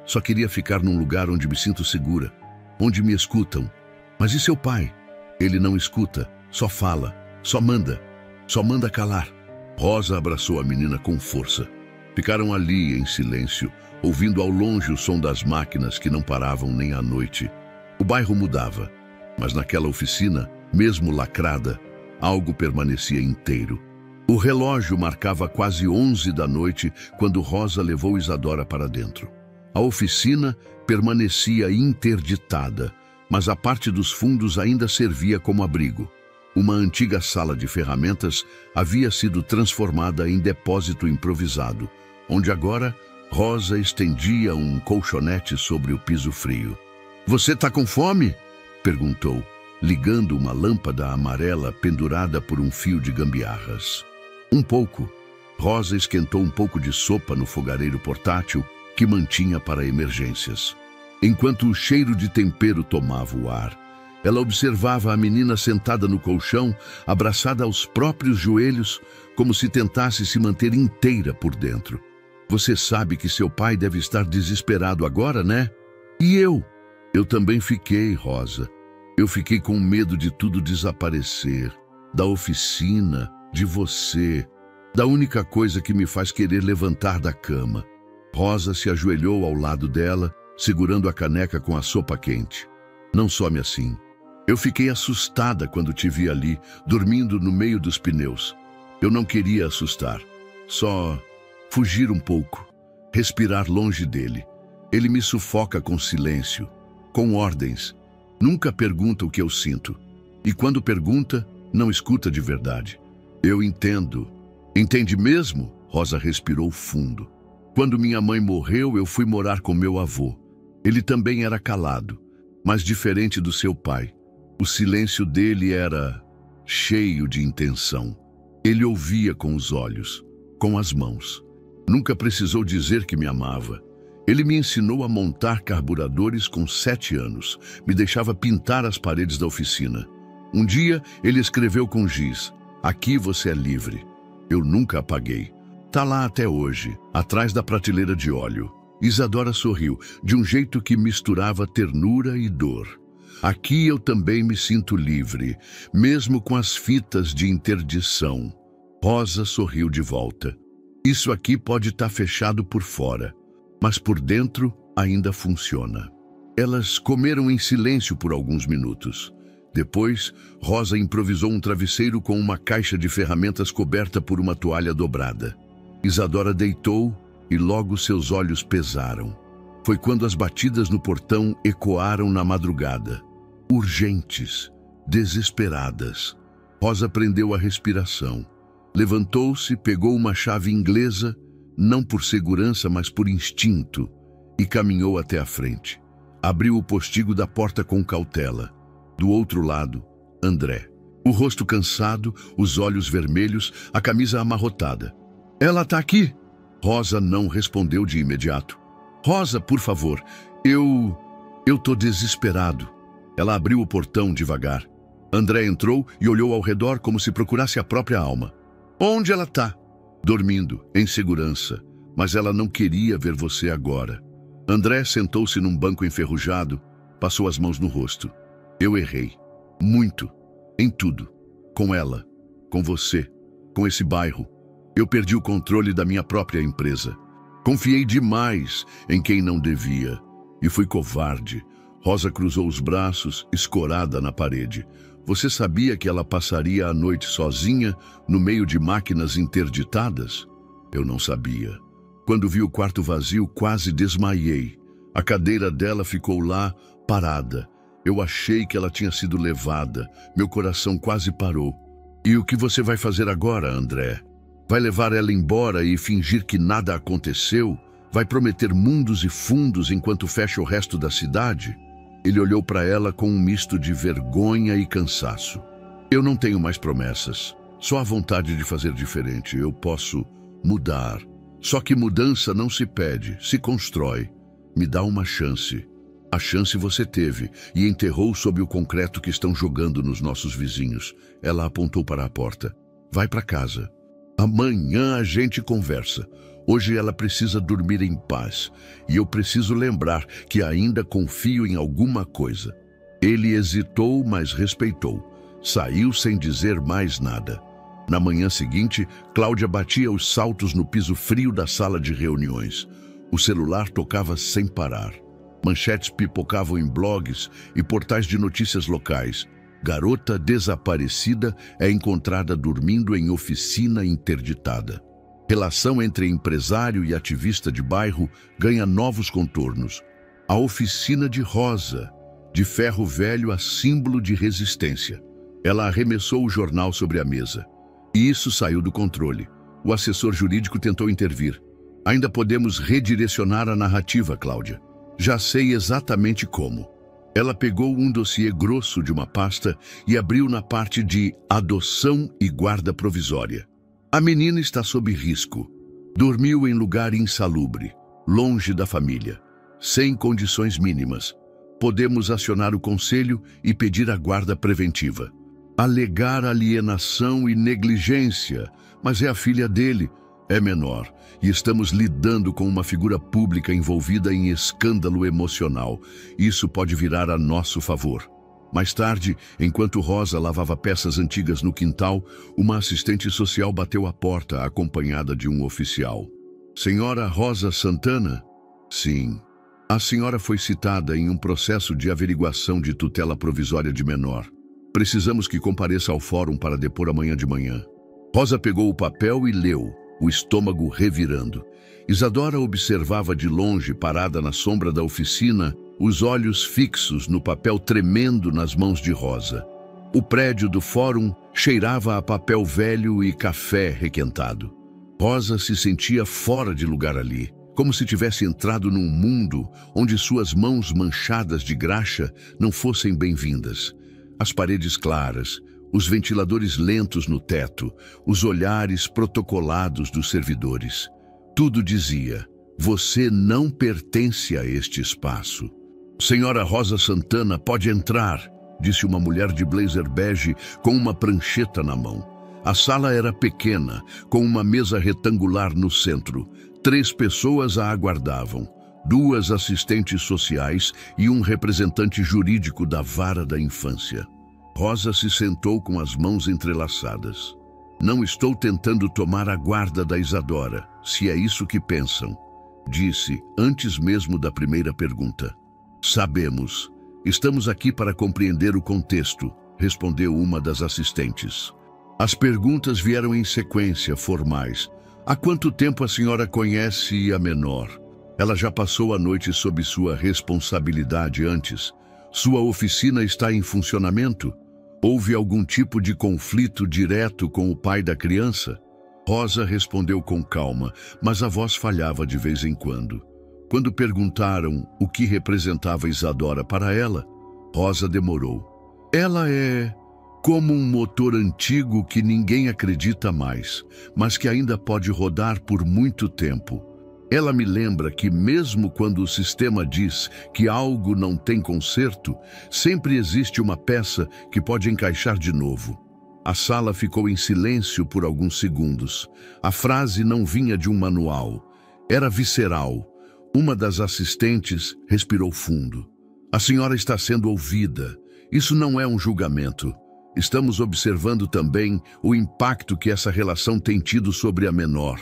só queria ficar num lugar onde me sinto segura, onde me escutam. Mas e seu pai? Ele não escuta, só fala, só manda calar. Rosa abraçou a menina com força. Ficaram ali em silêncio, ouvindo ao longe o som das máquinas que não paravam nem à noite. O bairro mudava, mas naquela oficina, mesmo lacrada, algo permanecia inteiro. O relógio marcava quase 11 da noite quando Rosa levou Isadora para dentro. A oficina permanecia interditada, mas a parte dos fundos ainda servia como abrigo. Uma antiga sala de ferramentas havia sido transformada em depósito improvisado, onde agora Rosa estendia um colchonete sobre o piso frio. "Você está com fome?" perguntou, ligando uma lâmpada amarela pendurada por um fio de gambiarras. Um pouco. Rosa esquentou um pouco de sopa no fogareiro portátil que mantinha para emergências. Enquanto o cheiro de tempero tomava o ar, ela observava a menina sentada no colchão, abraçada aos próprios joelhos, como se tentasse se manter inteira por dentro. "Você sabe que seu pai deve estar desesperado agora, né? E eu? Eu também fiquei, Rosa. Eu fiquei com medo de tudo desaparecer, da oficina, de você, da única coisa que me faz querer levantar da cama." Rosa se ajoelhou ao lado dela, segurando a caneca com a sopa quente. "Não some assim. Eu fiquei assustada quando te vi ali, dormindo no meio dos pneus. Eu não queria assustar, só fugir um pouco, respirar longe dele. Ele me sufoca com silêncio, com ordens. Nunca pergunta o que eu sinto. E quando pergunta, não escuta de verdade. Eu entendo. Entende mesmo? Rosa respirou fundo. Quando minha mãe morreu, eu fui morar com meu avô. Ele também era calado, mas diferente do seu pai. O silêncio dele era cheio de intenção. Ele ouvia com os olhos, com as mãos. Nunca precisou dizer que me amava. Ele me ensinou a montar carburadores com 7 anos. Me deixava pintar as paredes da oficina. Um dia, ele escreveu com giz: "Aqui você é livre." Eu nunca apaguei. Tá lá até hoje, atrás da prateleira de óleo. Isadora sorriu, de um jeito que misturava ternura e dor. Aqui eu também me sinto livre, mesmo com as fitas de interdição. Rosa sorriu de volta. Isso aqui pode estar fechado por fora, mas por dentro ainda funciona. Elas comeram em silêncio por alguns minutos. Depois, Rosa improvisou um travesseiro com uma caixa de ferramentas coberta por uma toalha dobrada. Isadora deitou e logo seus olhos pesaram. Foi quando as batidas no portão ecoaram na madrugada. Urgentes, desesperadas. Rosa prendeu a respiração. Levantou-se, pegou uma chave inglesa, não por segurança, mas por instinto, e caminhou até a frente. Abriu o postigo da porta com cautela. Do outro lado, André. O rosto cansado, os olhos vermelhos, a camisa amarrotada. "Ela tá aqui?" Rosa não respondeu de imediato. "Rosa, por favor, eu tô desesperado." Ela abriu o portão devagar. André entrou e olhou ao redor como se procurasse a própria alma. "Onde ela tá?" "Dormindo, em segurança. Mas ela não queria ver você agora." André sentou-se num banco enferrujado, passou as mãos no rosto. "Eu errei. Muito. Em tudo. Com ela. Com você. Com esse bairro. Eu perdi o controle da minha própria empresa. Confiei demais em quem não devia. E fui covarde." Rosa cruzou os braços, escorada na parede. "Você sabia que ela passaria a noite sozinha, no meio de máquinas interditadas?" "Eu não sabia. Quando vi o quarto vazio, quase desmaiei. A cadeira dela ficou lá, parada. Eu achei que ela tinha sido levada. Meu coração quase parou." "E o que você vai fazer agora, André? Vai levar ela embora e fingir que nada aconteceu? Vai prometer mundos e fundos enquanto fecha o resto da cidade?" Ele olhou para ela com um misto de vergonha e cansaço. "Eu não tenho mais promessas. Só a vontade de fazer diferente. Eu posso mudar. Só que mudança não se pede, se constrói. Me dá uma chance." "A chance você teve e enterrou sob o concreto que estão jogando nos nossos vizinhos." Ela apontou para a porta. "Vai para casa. Amanhã a gente conversa. Hoje ela precisa dormir em paz. E eu preciso lembrar que ainda confio em alguma coisa." Ele hesitou, mas respeitou. Saiu sem dizer mais nada. Na manhã seguinte, Cláudia batia os saltos no piso frio da sala de reuniões. O celular tocava sem parar. Manchetes pipocavam em blogs e portais de notícias locais. Garota desaparecida é encontrada dormindo em oficina interditada. Relação entre empresário e ativista de bairro ganha novos contornos. A oficina de Rosa, de ferro velho a símbolo de resistência. Ela arremessou o jornal sobre a mesa. E isso saiu do controle. O assessor jurídico tentou intervir. "Ainda podemos redirecionar a narrativa, Cláudia. Já sei exatamente como." Ela pegou um dossiê grosso de uma pasta e abriu na parte de adoção e guarda provisória. "A menina está sob risco. Dormiu em lugar insalubre, longe da família, sem condições mínimas. Podemos acionar o conselho e pedir a guarda preventiva. Alegar alienação e negligência, mas é a filha dele. É menor, e estamos lidando com uma figura pública envolvida em escândalo emocional. Isso pode virar a nosso favor." Mais tarde, enquanto Rosa lavava peças antigas no quintal, uma assistente social bateu à porta, acompanhada de um oficial. "Senhora Rosa Santana?" "Sim." "A senhora foi citada em um processo de averiguação de tutela provisória de menor. Precisamos que compareça ao fórum para depor amanhã de manhã." Rosa pegou o papel e leu, o estômago revirando. Isadora observava de longe, parada na sombra da oficina, os olhos fixos no papel tremendo nas mãos de Rosa. O prédio do fórum cheirava a papel velho e café requentado. Rosa se sentia fora de lugar ali, como se tivesse entrado num mundo onde suas mãos manchadas de graxa não fossem bem-vindas. As paredes claras, os ventiladores lentos no teto, os olhares protocolados dos servidores. Tudo dizia: você não pertence a este espaço. Senhora Rosa Santana, pode entrar, disse uma mulher de blazer bege com uma prancheta na mão. A sala era pequena, com uma mesa retangular no centro. 3 pessoas a aguardavam. 2 assistentes sociais e um representante jurídico da vara da infância. Rosa se sentou com as mãos entrelaçadas. Não estou tentando tomar a guarda da Isadora, se é isso que pensam, disse antes mesmo da primeira pergunta. Sabemos. Estamos aqui para compreender o contexto, respondeu uma das assistentes. As perguntas vieram em sequência, formais. Há quanto tempo a senhora conhece a menor? Ela já passou a noite sob sua responsabilidade antes? Sua oficina está em funcionamento? Houve algum tipo de conflito direto com o pai da criança? Rosa respondeu com calma, mas a voz falhava de vez em quando. Quando perguntaram o que representava Isadora para ela, Rosa demorou. Ela é como um motor antigo que ninguém acredita mais, mas que ainda pode rodar por muito tempo. Ela me lembra que mesmo quando o sistema diz que algo não tem conserto, sempre existe uma peça que pode encaixar de novo. A sala ficou em silêncio por alguns segundos. A frase não vinha de um manual. Era visceral. Uma das assistentes respirou fundo. A senhora está sendo ouvida. Isso não é um julgamento. Estamos observando também o impacto que essa relação tem tido sobre a menor.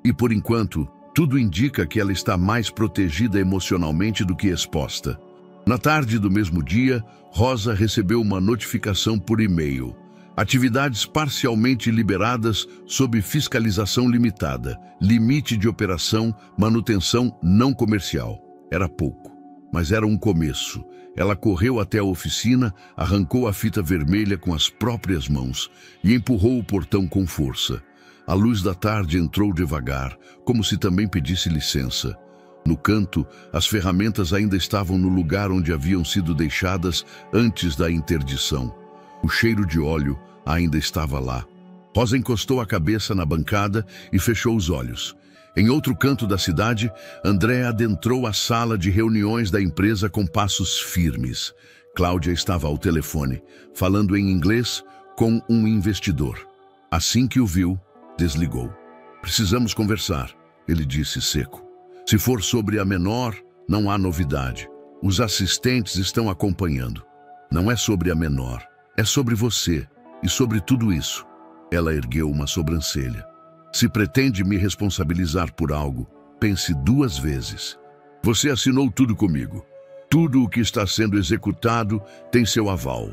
E por enquanto, tudo indica que ela está mais protegida emocionalmente do que exposta. Na tarde do mesmo dia, Rosa recebeu uma notificação por e-mail. Atividades parcialmente liberadas sob fiscalização limitada. Limite de operação, manutenção não comercial. Era pouco, mas era um começo. Ela correu até a oficina, arrancou a fita vermelha com as próprias mãos e empurrou o portão com força. A luz da tarde entrou devagar, como se também pedisse licença. No canto, as ferramentas ainda estavam no lugar onde haviam sido deixadas antes da interdição. O cheiro de óleo ainda estava lá. Rosa encostou a cabeça na bancada e fechou os olhos. Em outro canto da cidade, André adentrou a sala de reuniões da empresa com passos firmes. Cláudia estava ao telefone, falando em inglês com um investidor. Assim que o viu, desligou. Precisamos conversar, ele disse seco. Se for sobre a menor, não há novidade. Os assistentes estão acompanhando. Não é sobre a menor, é sobre você e sobre tudo isso. Ela ergueu uma sobrancelha. Se pretende me responsabilizar por algo, pense 2 vezes. Você assinou tudo comigo. Tudo o que está sendo executado tem seu aval.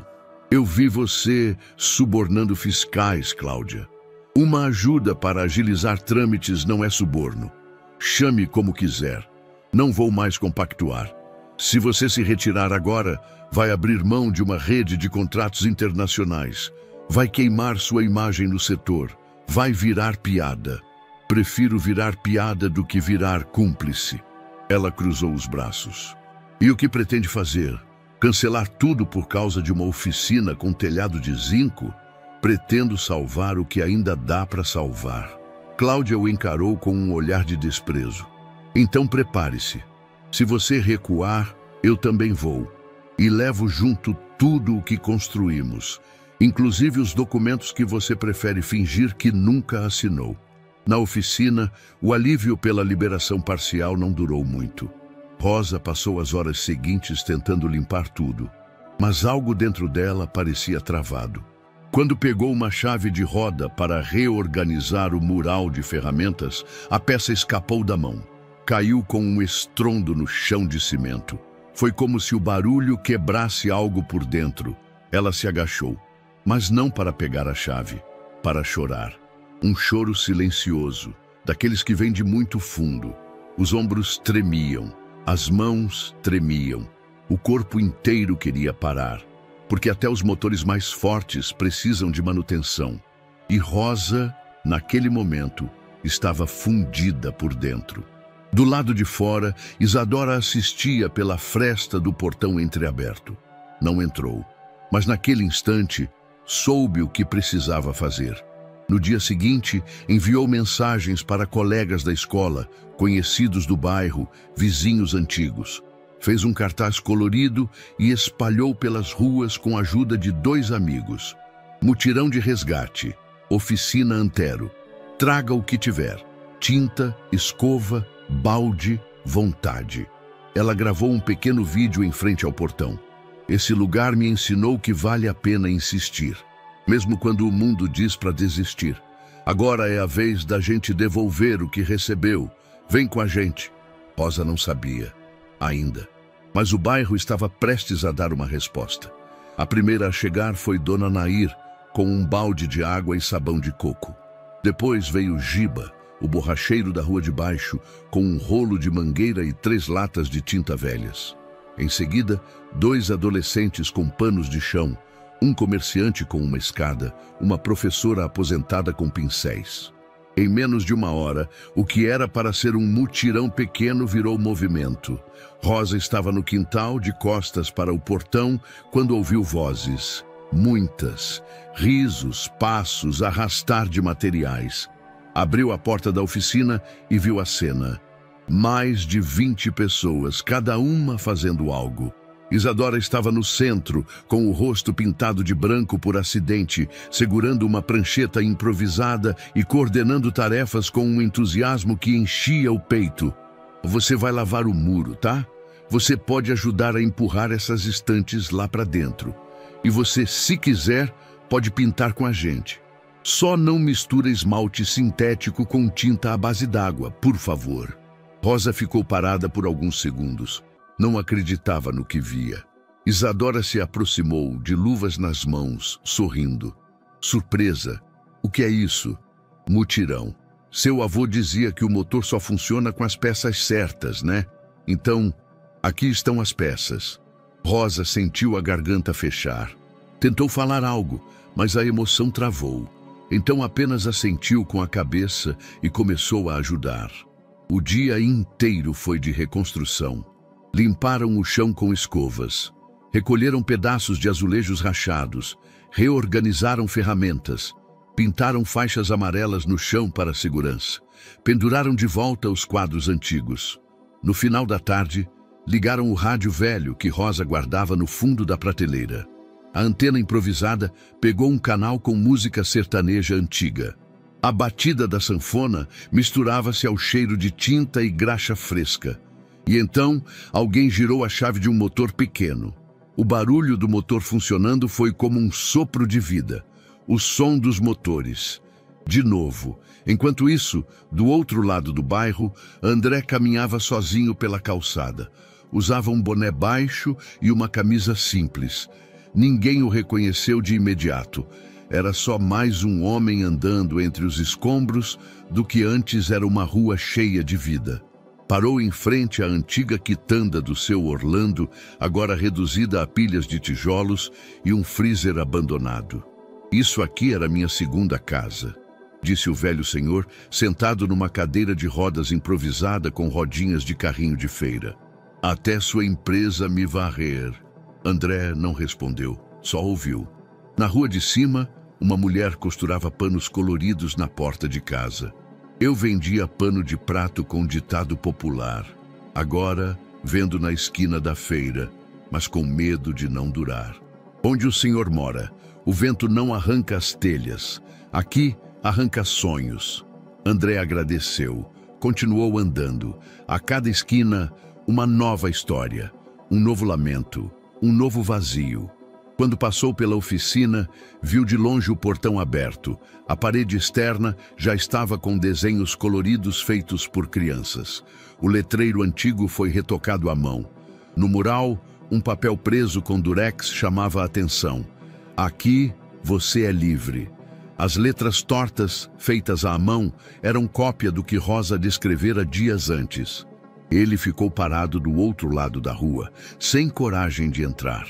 Eu vi você subornando fiscais, Cláudia. Uma ajuda para agilizar trâmites não é suborno. Chame como quiser. Não vou mais compactuar. Se você se retirar agora, vai abrir mão de uma rede de contratos internacionais. Vai queimar sua imagem no setor. Vai virar piada. Prefiro virar piada do que virar cúmplice. Ela cruzou os braços. E o que pretende fazer? Cancelar tudo por causa de uma oficina com telhado de zinco? Pretendo salvar o que ainda dá para salvar. Cláudia o encarou com um olhar de desprezo. Então prepare-se. Se você recuar, eu também vou. E levo junto tudo o que construímos, inclusive os documentos que você prefere fingir que nunca assinou. Na oficina, o alívio pela liberação parcial não durou muito. Rosa passou as horas seguintes tentando limpar tudo, mas algo dentro dela parecia travado. Quando pegou uma chave de roda para reorganizar o mural de ferramentas, a peça escapou da mão. Caiu com um estrondo no chão de cimento. Foi como se o barulho quebrasse algo por dentro. Ela se agachou, mas não para pegar a chave, para chorar. Um choro silencioso, daqueles que vêm de muito fundo. Os ombros tremiam, as mãos tremiam. O corpo inteiro queria parar. porque até os motores mais fortes precisam de manutenção. E Rosa, naquele momento, estava fundida por dentro. Do lado de fora, Isadora assistia pela fresta do portão entreaberto. Não entrou, mas naquele instante soube o que precisava fazer. No dia seguinte, enviou mensagens para colegas da escola, conhecidos do bairro, vizinhos antigos. Fez um cartaz colorido e espalhou pelas ruas com a ajuda de 2 amigos. Mutirão de resgate, oficina Antero. Traga o que tiver: tinta, escova, balde, vontade. Ela gravou um pequeno vídeo em frente ao portão. Esse lugar me ensinou que vale a pena insistir, mesmo quando o mundo diz para desistir. Agora é a vez da gente devolver o que recebeu. Vem com a gente. Rosa não sabia ainda, mas o bairro estava prestes a dar uma resposta. A primeira a chegar foi Dona Nair, com um balde de água e sabão de coco. Depois veio Giba, o borracheiro da rua de baixo, com um rolo de mangueira e 3 latas de tinta velhas. Em seguida, 2 adolescentes com panos de chão, um comerciante com uma escada, uma professora aposentada com pincéis. Em menos de 1 hora, o que era para ser um mutirão pequeno virou movimento. Rosa estava no quintal, de costas para o portão, quando ouviu vozes. Muitas. Risos, passos, arrastar de materiais. Abriu a porta da oficina e viu a cena. Mais de 20 pessoas, cada uma fazendo algo. Isadora estava no centro, com o rosto pintado de branco por acidente, segurando uma prancheta improvisada e coordenando tarefas com um entusiasmo que enchia o peito. Você vai lavar o muro, tá? Você pode ajudar a empurrar essas estantes lá para dentro. E você, se quiser, pode pintar com a gente. Só não mistura esmalte sintético com tinta à base d'água, por favor. Rosa ficou parada por alguns segundos. Não acreditava no que via. Isadora se aproximou, de luvas nas mãos, sorrindo. Surpresa. O que é isso? Mutirão. Seu avô dizia que o motor só funciona com as peças certas, né? Então, aqui estão as peças. Rosa sentiu a garganta fechar. Tentou falar algo, mas a emoção travou. Então apenas assentiu com a cabeça e começou a ajudar. O dia inteiro foi de reconstrução. Limparam o chão com escovas. Recolheram pedaços de azulejos rachados. Reorganizaram ferramentas. Pintaram faixas amarelas no chão para segurança. Penduraram de volta os quadros antigos. No final da tarde, ligaram o rádio velho que Rosa guardava no fundo da prateleira. A antena improvisada pegou um canal com música sertaneja antiga. A batida da sanfona misturava-se ao cheiro de tinta e graxa fresca. E então, alguém girou a chave de um motor pequeno. O barulho do motor funcionando foi como um sopro de vida. O som dos motores. De novo. Enquanto isso, do outro lado do bairro, André caminhava sozinho pela calçada. Usava um boné baixo e uma camisa simples. Ninguém o reconheceu de imediato. Era só mais um homem andando entre os escombros do que antes era uma rua cheia de vida. Parou em frente à antiga quitanda do seu Orlando, agora reduzida a pilhas de tijolos e um freezer abandonado. Isso aqui era minha segunda casa, disse o velho senhor, sentado numa cadeira de rodas improvisada com rodinhas de carrinho de feira. Até sua empresa me varrer. André não respondeu, só ouviu. Na rua de cima, uma mulher costurava panos coloridos na porta de casa. Eu vendia pano de prato com ditado popular. Agora, vendo na esquina da feira, mas com medo de não durar. Onde o senhor mora, o vento não arranca as telhas. Aqui, arranca sonhos. André agradeceu. Continuou andando. A cada esquina, uma nova história. Um novo lamento. Um novo vazio. Quando passou pela oficina, viu de longe o portão aberto. A parede externa já estava com desenhos coloridos feitos por crianças. O letreiro antigo foi retocado à mão. No mural, um papel preso com durex chamava a atenção. Aqui, você é livre. As letras tortas, feitas à mão, eram cópia do que Rosa descrevera dias antes. Ele ficou parado do outro lado da rua, sem coragem de entrar.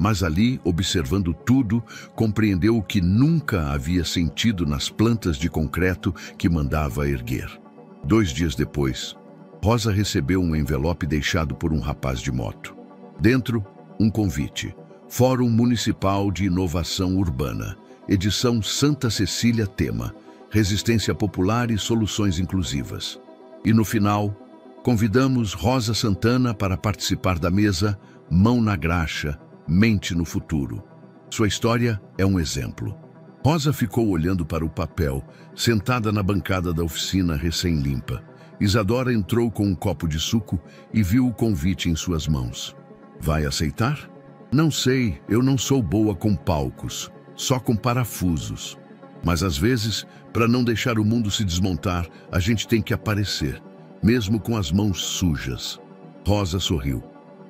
mas ali, observando tudo, compreendeu o que nunca havia sentido nas plantas de concreto que mandava erguer. 2 dias depois, Rosa recebeu um envelope deixado por um rapaz de moto. Dentro, um convite. Fórum Municipal de Inovação Urbana. Edição Santa Cecília, tema: Resistência Popular e Soluções Inclusivas. E no final, convidamos Rosa Santana para participar da mesa Mão na Graxa, Mente no Futuro. Sua história é um exemplo. Rosa ficou olhando para o papel, sentada na bancada da oficina recém-limpa. Isadora entrou com um copo de suco e viu o convite em suas mãos. Vai aceitar? Não sei, eu não sou boa com palcos, só com parafusos. Mas às vezes, para não deixar o mundo se desmontar, a gente tem que aparecer, mesmo com as mãos sujas. Rosa sorriu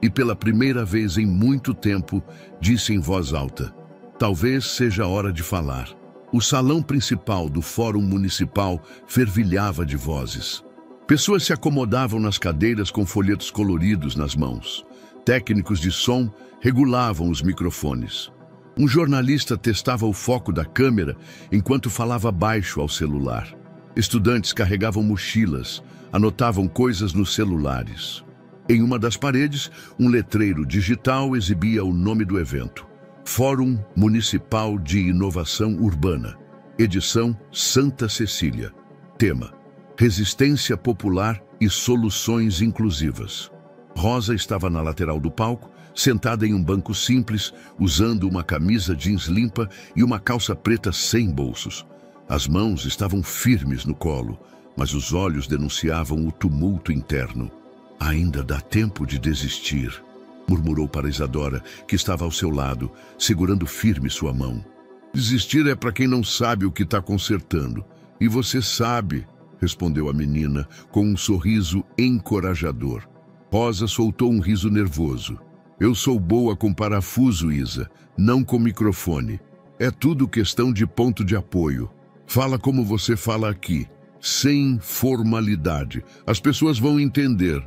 e pela primeira vez em muito tempo disse em voz alta: talvez seja hora de falar. O salão principal do Fórum Municipal fervilhava de vozes. Pessoas se acomodavam nas cadeiras com folhetos coloridos nas mãos. Técnicos de som regulavam os microfones. Um jornalista testava o foco da câmera enquanto falava baixo ao celular. Estudantes carregavam mochilas, anotavam coisas nos celulares. Em uma das paredes, um letreiro digital exibia o nome do evento: Fórum Municipal de Inovação Urbana, edição Santa Cecília. Tema: Resistência Popular e Soluções Inclusivas. Rosa estava na lateral do palco, sentada em um banco simples, usando uma camisa jeans limpa e uma calça preta sem bolsos. As mãos estavam firmes no colo, mas os olhos denunciavam o tumulto interno. Ainda dá tempo de desistir, murmurou para Isadora, que estava ao seu lado, segurando firme sua mão. Desistir é para quem não sabe o que está consertando. E você sabe, respondeu a menina, com um sorriso encorajador. Rosa soltou um riso nervoso. Eu sou boa com parafuso, Isa, não com microfone. É tudo questão de ponto de apoio. Fala como você fala aqui, sem formalidade. As pessoas vão entender.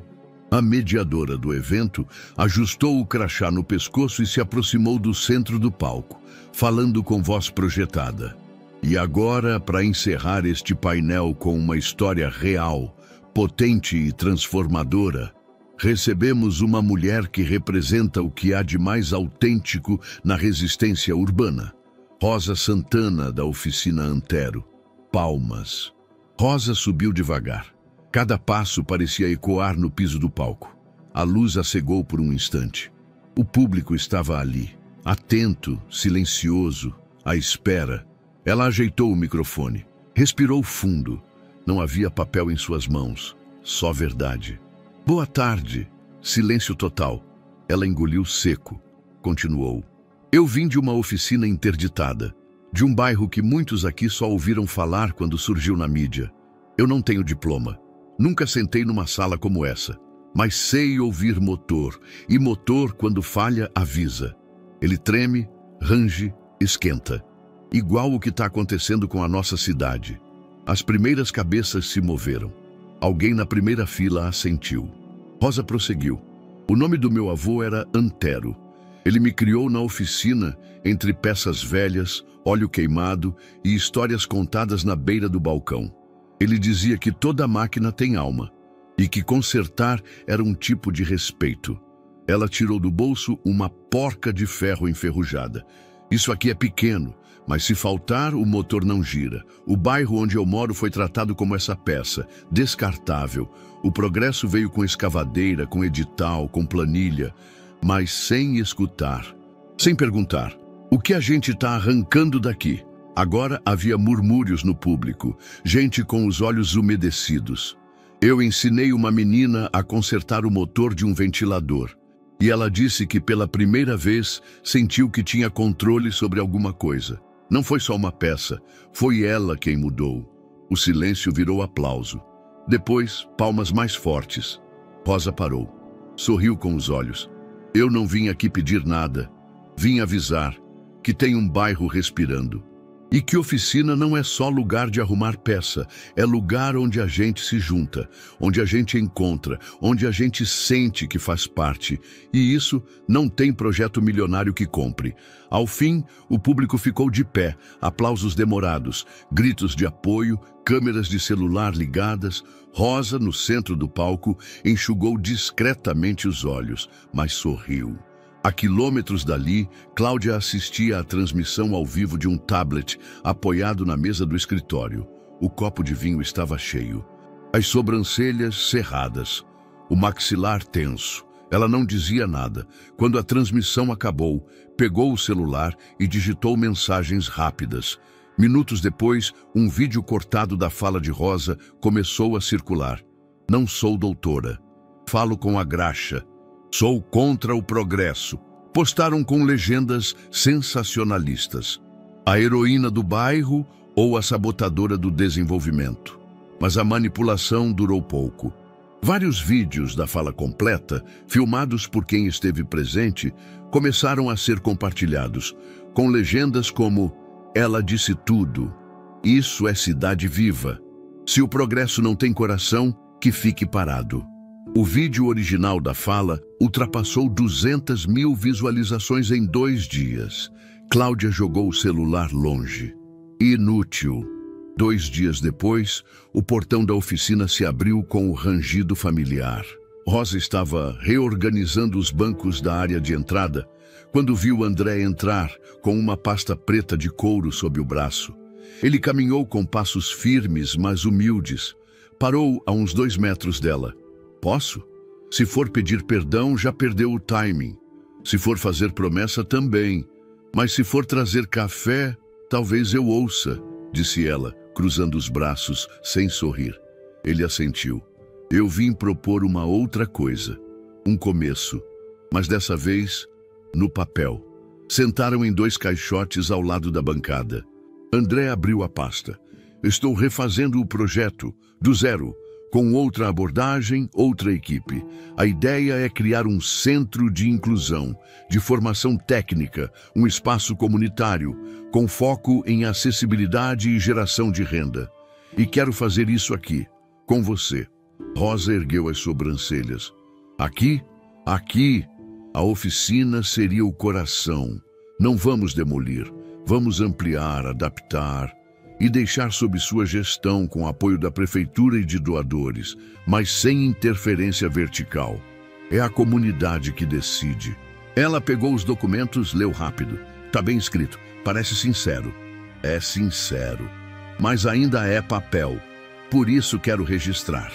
A mediadora do evento ajustou o crachá no pescoço e se aproximou do centro do palco, falando com voz projetada. E agora, para encerrar este painel com uma história real, potente e transformadora, recebemos uma mulher que representa o que há de mais autêntico na resistência urbana. Rosa Santana, da oficina Antero. Palmas. Rosa subiu devagar. Cada passo parecia ecoar no piso do palco. A luz a cegou por um instante. O público estava ali, atento, silencioso, à espera. Ela ajeitou o microfone. Respirou fundo. Não havia papel em suas mãos, só verdade. Boa tarde. Silêncio total. Ela engoliu seco. Continuou. Eu vim de uma oficina interditada, de um bairro que muitos aqui só ouviram falar quando surgiu na mídia. Eu não tenho diploma. Nunca sentei numa sala como essa, mas sei ouvir motor, e motor, quando falha, avisa. Ele treme, range, esquenta. Igual o que está acontecendo com a nossa cidade. As primeiras cabeças se moveram. Alguém na primeira fila assentiu. Rosa prosseguiu. O nome do meu avô era Antero. Ele me criou na oficina, entre peças velhas, óleo queimado e histórias contadas na beira do balcão. Ele dizia que toda máquina tem alma e que consertar era um tipo de respeito. Ela tirou do bolso uma porca de ferro enferrujada. Isso aqui é pequeno, mas se faltar, o motor não gira. O bairro onde eu moro foi tratado como essa peça, descartável. O progresso veio com escavadeira, com edital, com planilha, mas sem escutar, sem perguntar. O que a gente está arrancando daqui? Agora havia murmúrios no público, gente com os olhos umedecidos. Eu ensinei uma menina a consertar o motor de um ventilador. E ela disse que pela primeira vez sentiu que tinha controle sobre alguma coisa. Não foi só uma peça, foi ela quem mudou. O silêncio virou aplauso. Depois, palmas mais fortes. Rosa parou. Sorriu com os olhos. Eu não vim aqui pedir nada. Vim avisar que tem um bairro respirando. E que oficina não é só lugar de arrumar peça, é lugar onde a gente se junta, onde a gente encontra, onde a gente sente que faz parte. E isso não tem projeto milionário que compre. Ao fim, o público ficou de pé, aplausos demorados, gritos de apoio, câmeras de celular ligadas. Rosa, no centro do palco, enxugou discretamente os olhos, mas sorriu. A quilômetros dali, Cláudia assistia à transmissão ao vivo de um tablet apoiado na mesa do escritório. O copo de vinho estava cheio. As sobrancelhas cerradas. O maxilar tenso. Ela não dizia nada. Quando a transmissão acabou, pegou o celular e digitou mensagens rápidas. Minutos depois, um vídeo cortado da fala de Rosa começou a circular. Não sou doutora. Falo com a graxa. Sou contra o progresso. Postaram com legendas sensacionalistas. A heroína do bairro ou a sabotadora do desenvolvimento. Mas a manipulação durou pouco. Vários vídeos da fala completa, filmados por quem esteve presente, começaram a ser compartilhados, com legendas como "Ela disse tudo. Isso é cidade viva. Se o progresso não tem coração, que fique parado." O vídeo original da fala ultrapassou 200 mil visualizações em 2 dias. Cláudia jogou o celular longe. Inútil. 2 dias depois, o portão da oficina se abriu com o rangido familiar. Rosa estava reorganizando os bancos da área de entrada quando viu André entrar com uma pasta preta de couro sob o braço. Ele caminhou com passos firmes, mas humildes. Parou a uns 2 metros dela. Posso? Se for pedir perdão, já perdeu o timing. Se for fazer promessa, também. Mas se for trazer café, talvez eu ouça, disse ela, cruzando os braços, sem sorrir. Ele assentiu. Eu vim propor uma outra coisa. Um começo. Mas dessa vez, no papel. Sentaram em 2 caixotes ao lado da bancada. André abriu a pasta. Estou refazendo o projeto, do zero. Com outra abordagem, outra equipe. A ideia é criar um centro de inclusão, de formação técnica, um espaço comunitário, com foco em acessibilidade e geração de renda. E quero fazer isso aqui, com você. Rosa ergueu as sobrancelhas. Aqui? Aqui. A oficina seria o coração. Não vamos demolir, vamos ampliar, adaptar e deixar sob sua gestão com apoio da prefeitura e de doadores, mas sem interferência vertical. É a comunidade que decide. Ela pegou os documentos, leu rápido. Tá bem escrito, parece sincero. É sincero, mas ainda é papel. Por isso quero registrar.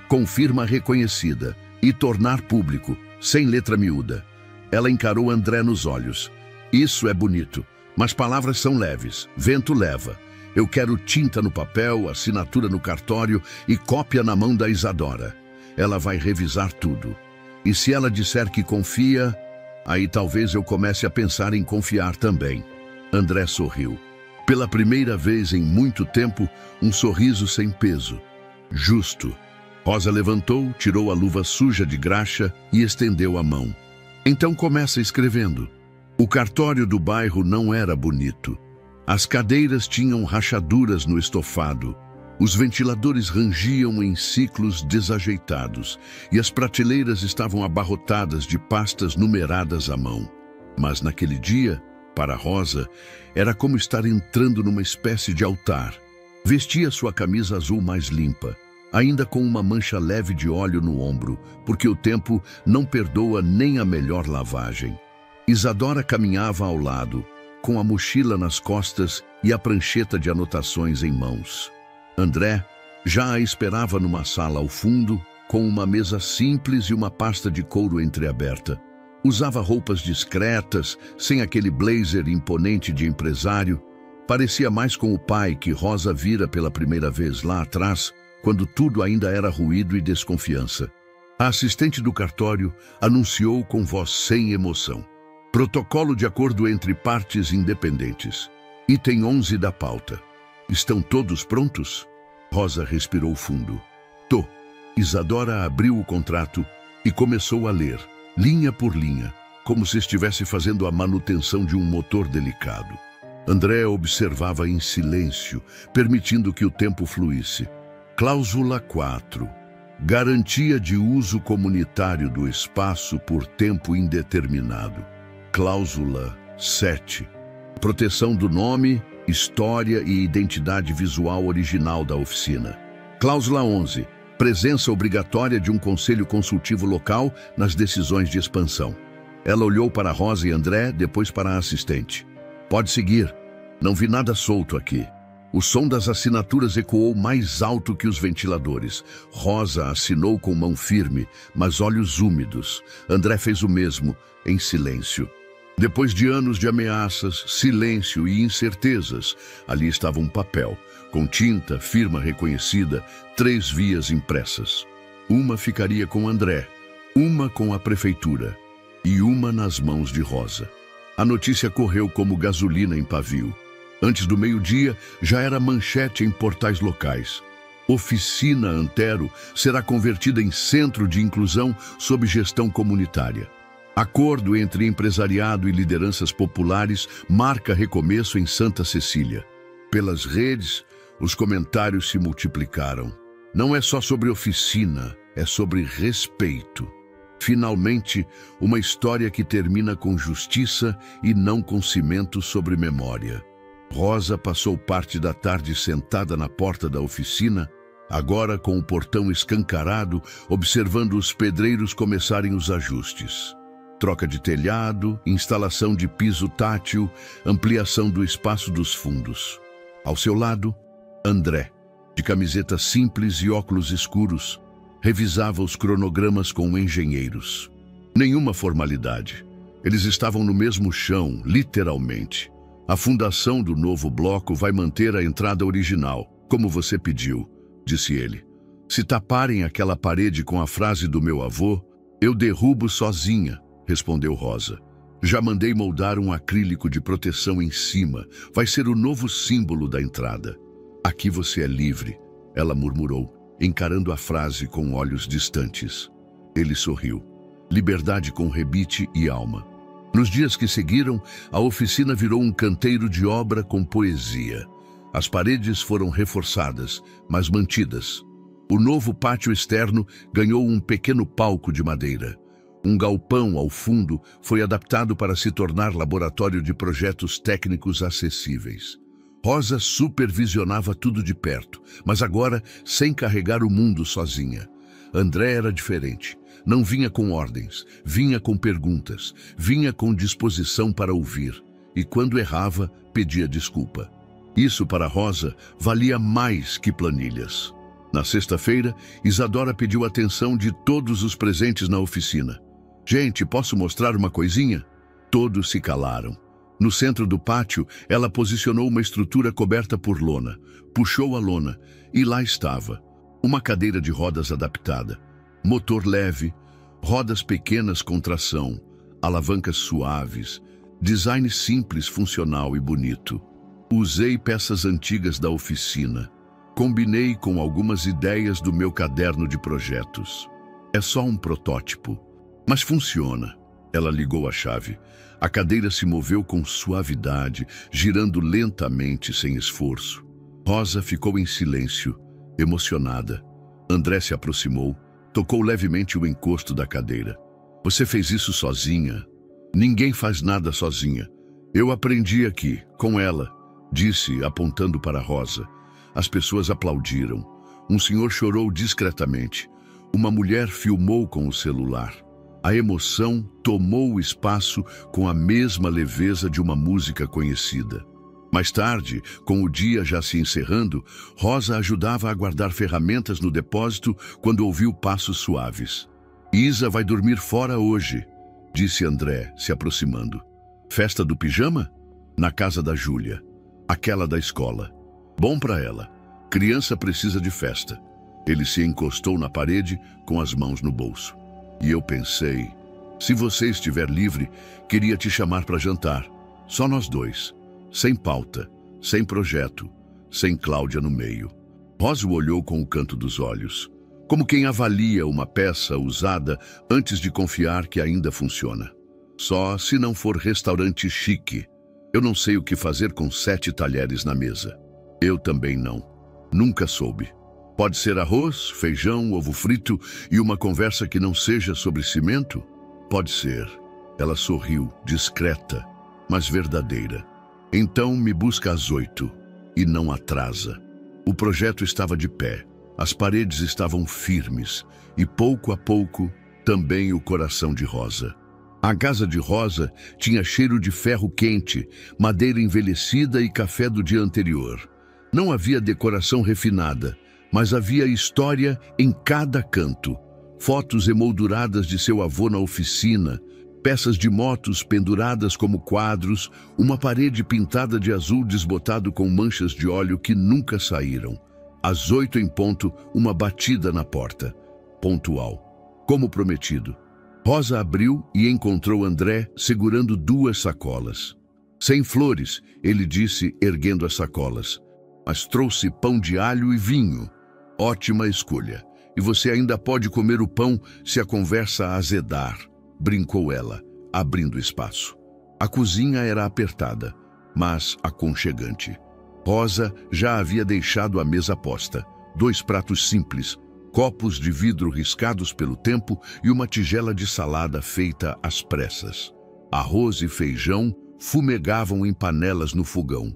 Com firma reconhecida e tornar público, sem letra miúda. Ela encarou André nos olhos. Isso é bonito, mas palavras são leves, vento leva. Eu quero tinta no papel, assinatura no cartório e cópia na mão da Isadora. Ela vai revisar tudo. E se ela disser que confia, aí talvez eu comece a pensar em confiar também. André sorriu. Pela primeira vez em muito tempo, um sorriso sem peso. Justo. Rosa levantou, tirou a luva suja de graxa e estendeu a mão. Então começa escrevendo. O cartório do bairro não era bonito. As cadeiras tinham rachaduras no estofado, os ventiladores rangiam em ciclos desajeitados e as prateleiras estavam abarrotadas de pastas numeradas à mão. Mas naquele dia, para Rosa, era como estar entrando numa espécie de altar. Vestia sua camisa azul mais limpa, ainda com uma mancha leve de óleo no ombro, porque o tempo não perdoa nem a melhor lavagem. Isadora caminhava ao lado, com a mochila nas costas e a prancheta de anotações em mãos. André já a esperava numa sala ao fundo, com uma mesa simples e uma pasta de couro entreaberta. Usava roupas discretas, sem aquele blazer imponente de empresário. Parecia mais com o pai que Rosa vira pela primeira vez lá atrás, quando tudo ainda era ruído e desconfiança. A assistente do cartório anunciou com voz sem emoção. Protocolo de acordo entre partes independentes. Item 11 da pauta. Estão todos prontos? Rosa respirou fundo. Tô. Isadora abriu o contrato e começou a ler, linha por linha, como se estivesse fazendo a manutenção de um motor delicado. André observava em silêncio, permitindo que o tempo fluísse. Cláusula 4. Garantia de uso comunitário do espaço por tempo indeterminado. Cláusula 7. Proteção do nome, história e identidade visual original da oficina. Cláusula 11. Presença obrigatória de um conselho consultivo local nas decisões de expansão. Ela olhou para Rosa e André, depois para a assistente. Pode seguir. Não vi nada solto aqui. O som das assinaturas ecoou mais alto que os ventiladores. Rosa assinou com mão firme, mas olhos úmidos. André fez o mesmo, em silêncio. Depois de anos de ameaças, silêncio e incertezas, ali estava um papel, com tinta, firma reconhecida, 3 vias impressas. Uma ficaria com André, uma com a prefeitura e uma nas mãos de Rosa. A notícia correu como gasolina em pavio. Antes do meio-dia, já era manchete em portais locais. Oficina Antero será convertida em centro de inclusão sob gestão comunitária. Acordo entre empresariado e lideranças populares marca recomeço em Santa Cecília. Pelas redes, os comentários se multiplicaram. Não é só sobre oficina, é sobre respeito. Finalmente, uma história que termina com justiça e não com cimento sobre memória. Rosa passou parte da tarde sentada na porta da oficina, agora com o portão escancarado, observando os pedreiros começarem os ajustes. Troca de telhado, instalação de piso tátil, ampliação do espaço dos fundos. Ao seu lado, André, de camiseta simples e óculos escuros, revisava os cronogramas com engenheiros. Nenhuma formalidade. Eles estavam no mesmo chão, literalmente. A fundação do novo bloco vai manter a entrada original, como você pediu, disse ele. Se taparem aquela parede com a frase do meu avô, eu derrubo sozinha, respondeu Rosa. Já mandei moldar um acrílico de proteção em cima. Vai ser o novo símbolo da entrada. Aqui você é livre, ela murmurou, encarando a frase com olhos distantes. Ele sorriu. Liberdade com rebite e alma. Nos dias que seguiram, a oficina virou um canteiro de obra com poesia. As paredes foram reforçadas, mas mantidas. O novo pátio externo ganhou um pequeno palco de madeira. Um galpão ao fundo foi adaptado para se tornar laboratório de projetos técnicos acessíveis. Rosa supervisionava tudo de perto, mas agora sem carregar o mundo sozinha. André era diferente. Não vinha com ordens, vinha com perguntas, vinha com disposição para ouvir. E quando errava, pedia desculpa. Isso para Rosa valia mais que planilhas. Na sexta-feira, Isadora pediu atenção de todos os presentes na oficina. Gente, posso mostrar uma coisinha? Todos se calaram. No centro do pátio, ela posicionou uma estrutura coberta por lona, puxou a lona e lá estava. Uma cadeira de rodas adaptada, motor leve, rodas pequenas com tração, alavancas suaves, design simples, funcional e bonito. Usei peças antigas da oficina. Combinei com algumas ideias do meu caderno de projetos. É só um protótipo, mas funciona. Ela ligou a chave. A cadeira se moveu com suavidade, girando lentamente, sem esforço. Rosa ficou em silêncio, emocionada. André se aproximou, tocou levemente o encosto da cadeira. Você fez isso sozinha? Ninguém faz nada sozinha. Eu aprendi aqui, com ela, disse, apontando para Rosa. As pessoas aplaudiram. Um senhor chorou discretamente. Uma mulher filmou com o celular. A emoção tomou o espaço com a mesma leveza de uma música conhecida. Mais tarde, com o dia já se encerrando, Rosa ajudava a guardar ferramentas no depósito quando ouviu passos suaves. Isa vai dormir fora hoje, disse André, se aproximando. Festa do pijama? Na casa da Júlia, aquela da escola. Bom para ela. Criança precisa de festa. Ele se encostou na parede com as mãos no bolso. E eu pensei, se você estiver livre, queria te chamar para jantar. Só nós dois. Sem pauta, sem projeto, sem Cláudia no meio. Rosa o olhou com o canto dos olhos, como quem avalia uma peça usada antes de confiar que ainda funciona. Só se não for restaurante chique. Eu não sei o que fazer com 7 talheres na mesa. Eu também não. Nunca soube. Pode ser arroz, feijão, ovo frito e uma conversa que não seja sobre cimento? Pode ser. Ela sorriu, discreta, mas verdadeira. Então me busca às 8 e não atrasa. O projeto estava de pé. As paredes estavam firmes e, pouco a pouco, também o coração de Rosa. A casa de Rosa tinha cheiro de ferro quente, madeira envelhecida e café do dia anterior. Não havia decoração refinada, mas havia história em cada canto. Fotos emolduradas de seu avô na oficina, peças de motos penduradas como quadros, uma parede pintada de azul desbotado com manchas de óleo que nunca saíram. Às 8 em ponto, uma batida na porta. Pontual. Como prometido. Rosa abriu e encontrou André segurando 2 sacolas. Sem flores, ele disse, erguendo as sacolas. Mas trouxe pão de alho e vinho. Ótima escolha. E você ainda pode comer o pão se a conversa azedar, brincou ela, abrindo espaço. A cozinha era apertada, mas aconchegante. Rosa já havia deixado a mesa posta. 2 pratos simples, copos de vidro riscados pelo tempo e uma tigela de salada feita às pressas. Arroz e feijão fumegavam em panelas no fogão.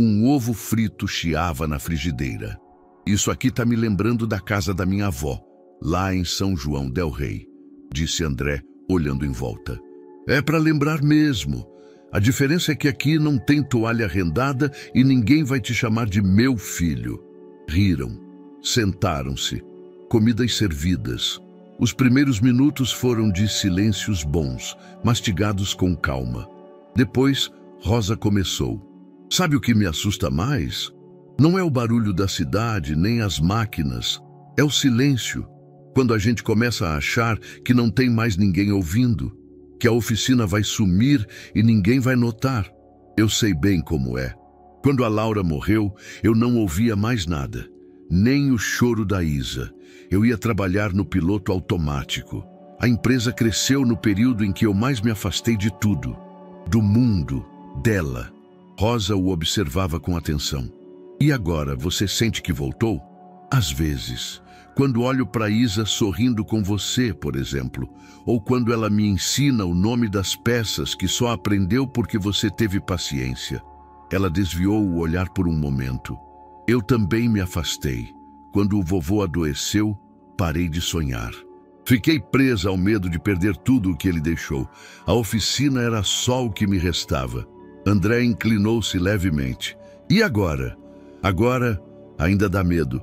Um ovo frito chiava na frigideira. Isso aqui tá me lembrando da casa da minha avó, lá em São João del Rei, disse André, olhando em volta. É para lembrar mesmo. A diferença é que aqui não tem toalha rendada e ninguém vai te chamar de meu filho. Riram. Sentaram-se. Comidas servidas. Os primeiros minutos foram de silêncios bons, mastigados com calma. Depois, Rosa começou. Sabe o que me assusta mais? Não é o barulho da cidade, nem as máquinas. É o silêncio. Quando a gente começa a achar que não tem mais ninguém ouvindo, que a oficina vai sumir e ninguém vai notar. Eu sei bem como é. Quando a Laura morreu, eu não ouvia mais nada. Nem o choro da Isa. Eu ia trabalhar no piloto automático. A empresa cresceu no período em que eu mais me afastei de tudo. Do mundo, dela. Rosa o observava com atenção. E agora, você sente que voltou? Às vezes. Quando olho para Isa sorrindo com você, por exemplo, ou quando ela me ensina o nome das peças que só aprendeu porque você teve paciência. Ela desviou o olhar por um momento. Eu também me afastei. Quando o vovô adoeceu, parei de sonhar. Fiquei presa ao medo de perder tudo o que ele deixou. A oficina era só o que me restava. André inclinou-se levemente. E agora? Agora ainda dá medo.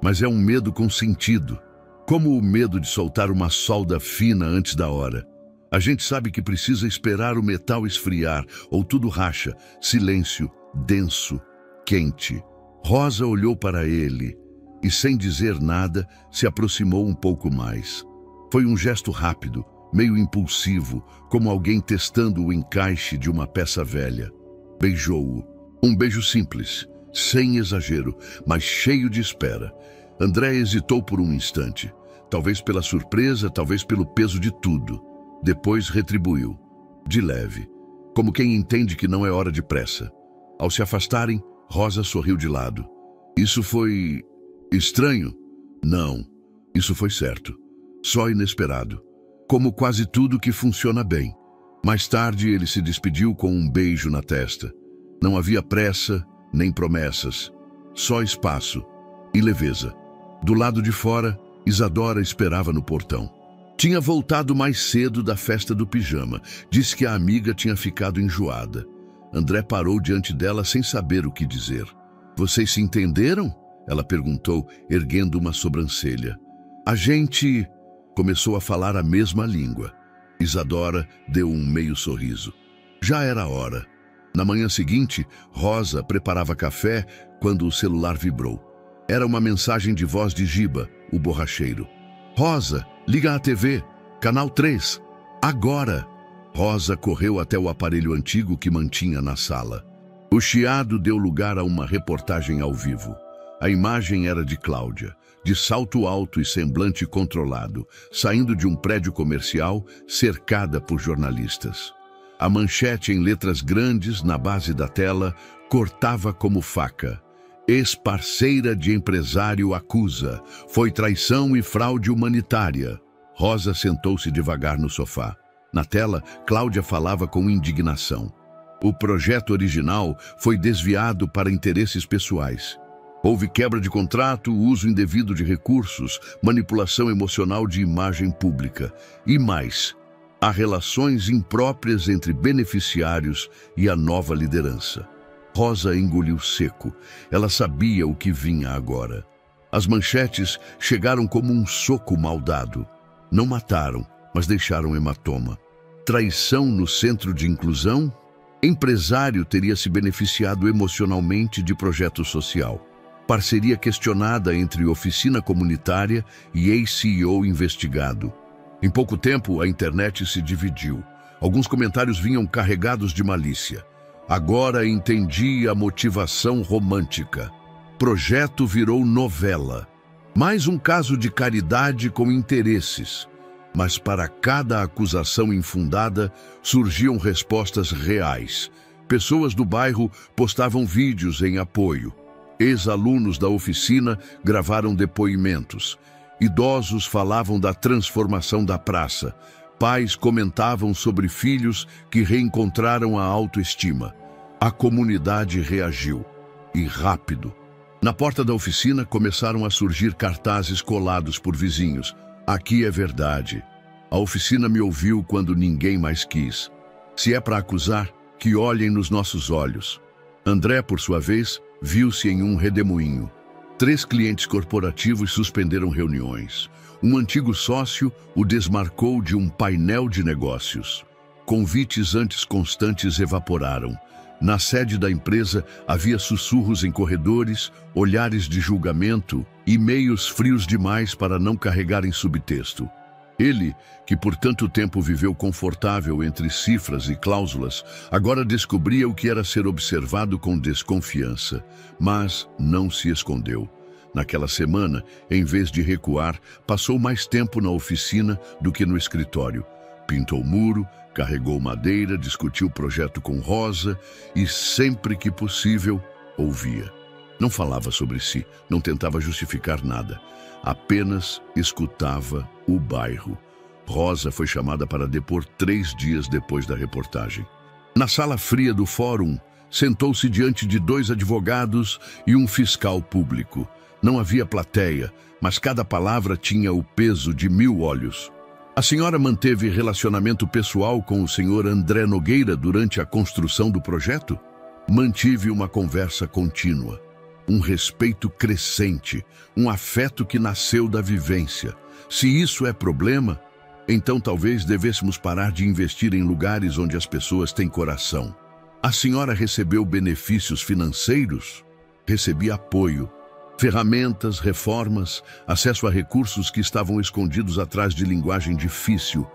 Mas é um medo com sentido, como o medo de soltar uma solda fina antes da hora. A gente sabe que precisa esperar o metal esfriar, ou tudo racha, silêncio, denso, quente. Rosa olhou para ele e, sem dizer nada, se aproximou um pouco mais. Foi um gesto rápido, meio impulsivo, como alguém testando o encaixe de uma peça velha. Beijou-o. Um beijo simples, sem exagero, mas cheio de espera. André hesitou por um instante, talvez pela surpresa, talvez pelo peso de tudo. Depois retribuiu, de leve, como quem entende que não é hora de pressa. Ao se afastarem, Rosa sorriu de lado. Isso foi estranho? Não, isso foi certo. Só inesperado. Como quase tudo que funciona bem. Mais tarde ele se despediu com um beijo na testa. Não havia pressa, nem promessas. Só espaço e leveza. Do lado de fora, Isadora esperava no portão. Tinha voltado mais cedo da festa do pijama. Disse que a amiga tinha ficado enjoada. André parou diante dela sem saber o que dizer. Vocês se entenderam? Ela perguntou, erguendo uma sobrancelha. A gente começou a falar a mesma língua. Isadora deu um meio sorriso. Já era hora. Na manhã seguinte, Rosa preparava café quando o celular vibrou. Era uma mensagem de voz de Giba, o borracheiro. Rosa, liga a TV, canal 3. Agora! Rosa correu até o aparelho antigo que mantinha na sala. O chiado deu lugar a uma reportagem ao vivo. A imagem era de Cláudia, de salto alto e semblante controlado, saindo de um prédio comercial cercada por jornalistas. A manchete em letras grandes na base da tela cortava como faca. Ex-parceira de empresário acusa. Foi traição e fraude humanitária. Rosa sentou-se devagar no sofá. Na tela, Cláudia falava com indignação. O projeto original foi desviado para interesses pessoais. Houve quebra de contrato, uso indevido de recursos, manipulação emocional de imagem pública. E mais, há relações impróprias entre beneficiários e a nova liderança. Rosa engoliu seco. Ela sabia o que vinha agora. As manchetes chegaram como um soco mal dado. Não mataram, mas deixaram hematoma. Traição no centro de inclusão? Empresário teria se beneficiado emocionalmente de projeto social. Parceria questionada entre oficina comunitária e ex-CEO investigado. Em pouco tempo, a internet se dividiu. Alguns comentários vinham carregados de malícia. Agora entendi a motivação romântica. Projeto virou novela. Mais um caso de caridade com interesses. Mas para cada acusação infundada, surgiam respostas reais. Pessoas do bairro postavam vídeos em apoio. Ex-alunos da oficina gravaram depoimentos. Idosos falavam da transformação da praça. Pais comentavam sobre filhos que reencontraram a autoestima. A comunidade reagiu. E rápido. Na porta da oficina começaram a surgir cartazes colados por vizinhos. Aqui é verdade. A oficina me ouviu quando ninguém mais quis. Se é para acusar, que olhem nos nossos olhos. André, por sua vez, viu-se em um redemoinho. 3 clientes corporativos suspenderam reuniões. Um antigo sócio o desmarcou de um painel de negócios. Convites antes constantes evaporaram. Na sede da empresa havia sussurros em corredores, olhares de julgamento, e-mails frios demais para não carregar em subtexto. Ele, que por tanto tempo viveu confortável entre cifras e cláusulas, agora descobria o que era ser observado com desconfiança, mas não se escondeu. Naquela semana, em vez de recuar, passou mais tempo na oficina do que no escritório. Pintou o muro, carregou madeira, discutiu o projeto com Rosa e, sempre que possível, ouvia. Não falava sobre si, não tentava justificar nada. Apenas escutava o bairro. Rosa foi chamada para depor 3 dias depois da reportagem. Na sala fria do fórum, sentou-se diante de 2 advogados e um fiscal público. Não havia plateia, mas cada palavra tinha o peso de 1000 olhos. A senhora manteve relacionamento pessoal com o senhor André Nogueira durante a construção do projeto? Mantive uma conversa contínua. Um respeito crescente, um afeto que nasceu da vivência. Se isso é problema, então talvez devêssemos parar de investir em lugares onde as pessoas têm coração. A senhora recebeu benefícios financeiros? Recebi apoio. Ferramentas, reformas, acesso a recursos que estavam escondidos atrás de linguagem difícil,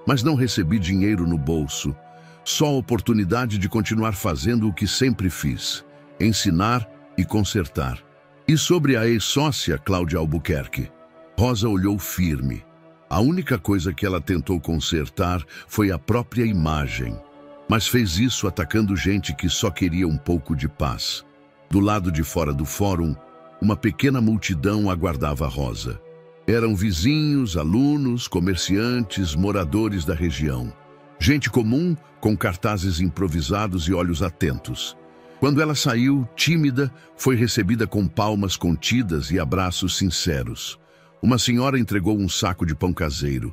mas não recebi dinheiro no bolso. Só a oportunidade de continuar fazendo o que sempre fiz, ensinar e consertar. E sobre a ex-sócia Cláudia Albuquerque? Rosa olhou firme. A única coisa que ela tentou consertar foi a própria imagem, mas fez isso atacando gente que só queria um pouco de paz. Do lado de fora do fórum, uma pequena multidão aguardava Rosa. Eram vizinhos, alunos, comerciantes, moradores da região. Gente comum, com cartazes improvisados e olhos atentos. Quando ela saiu, tímida, foi recebida com palmas contidas e abraços sinceros. Uma senhora entregou um saco de pão caseiro.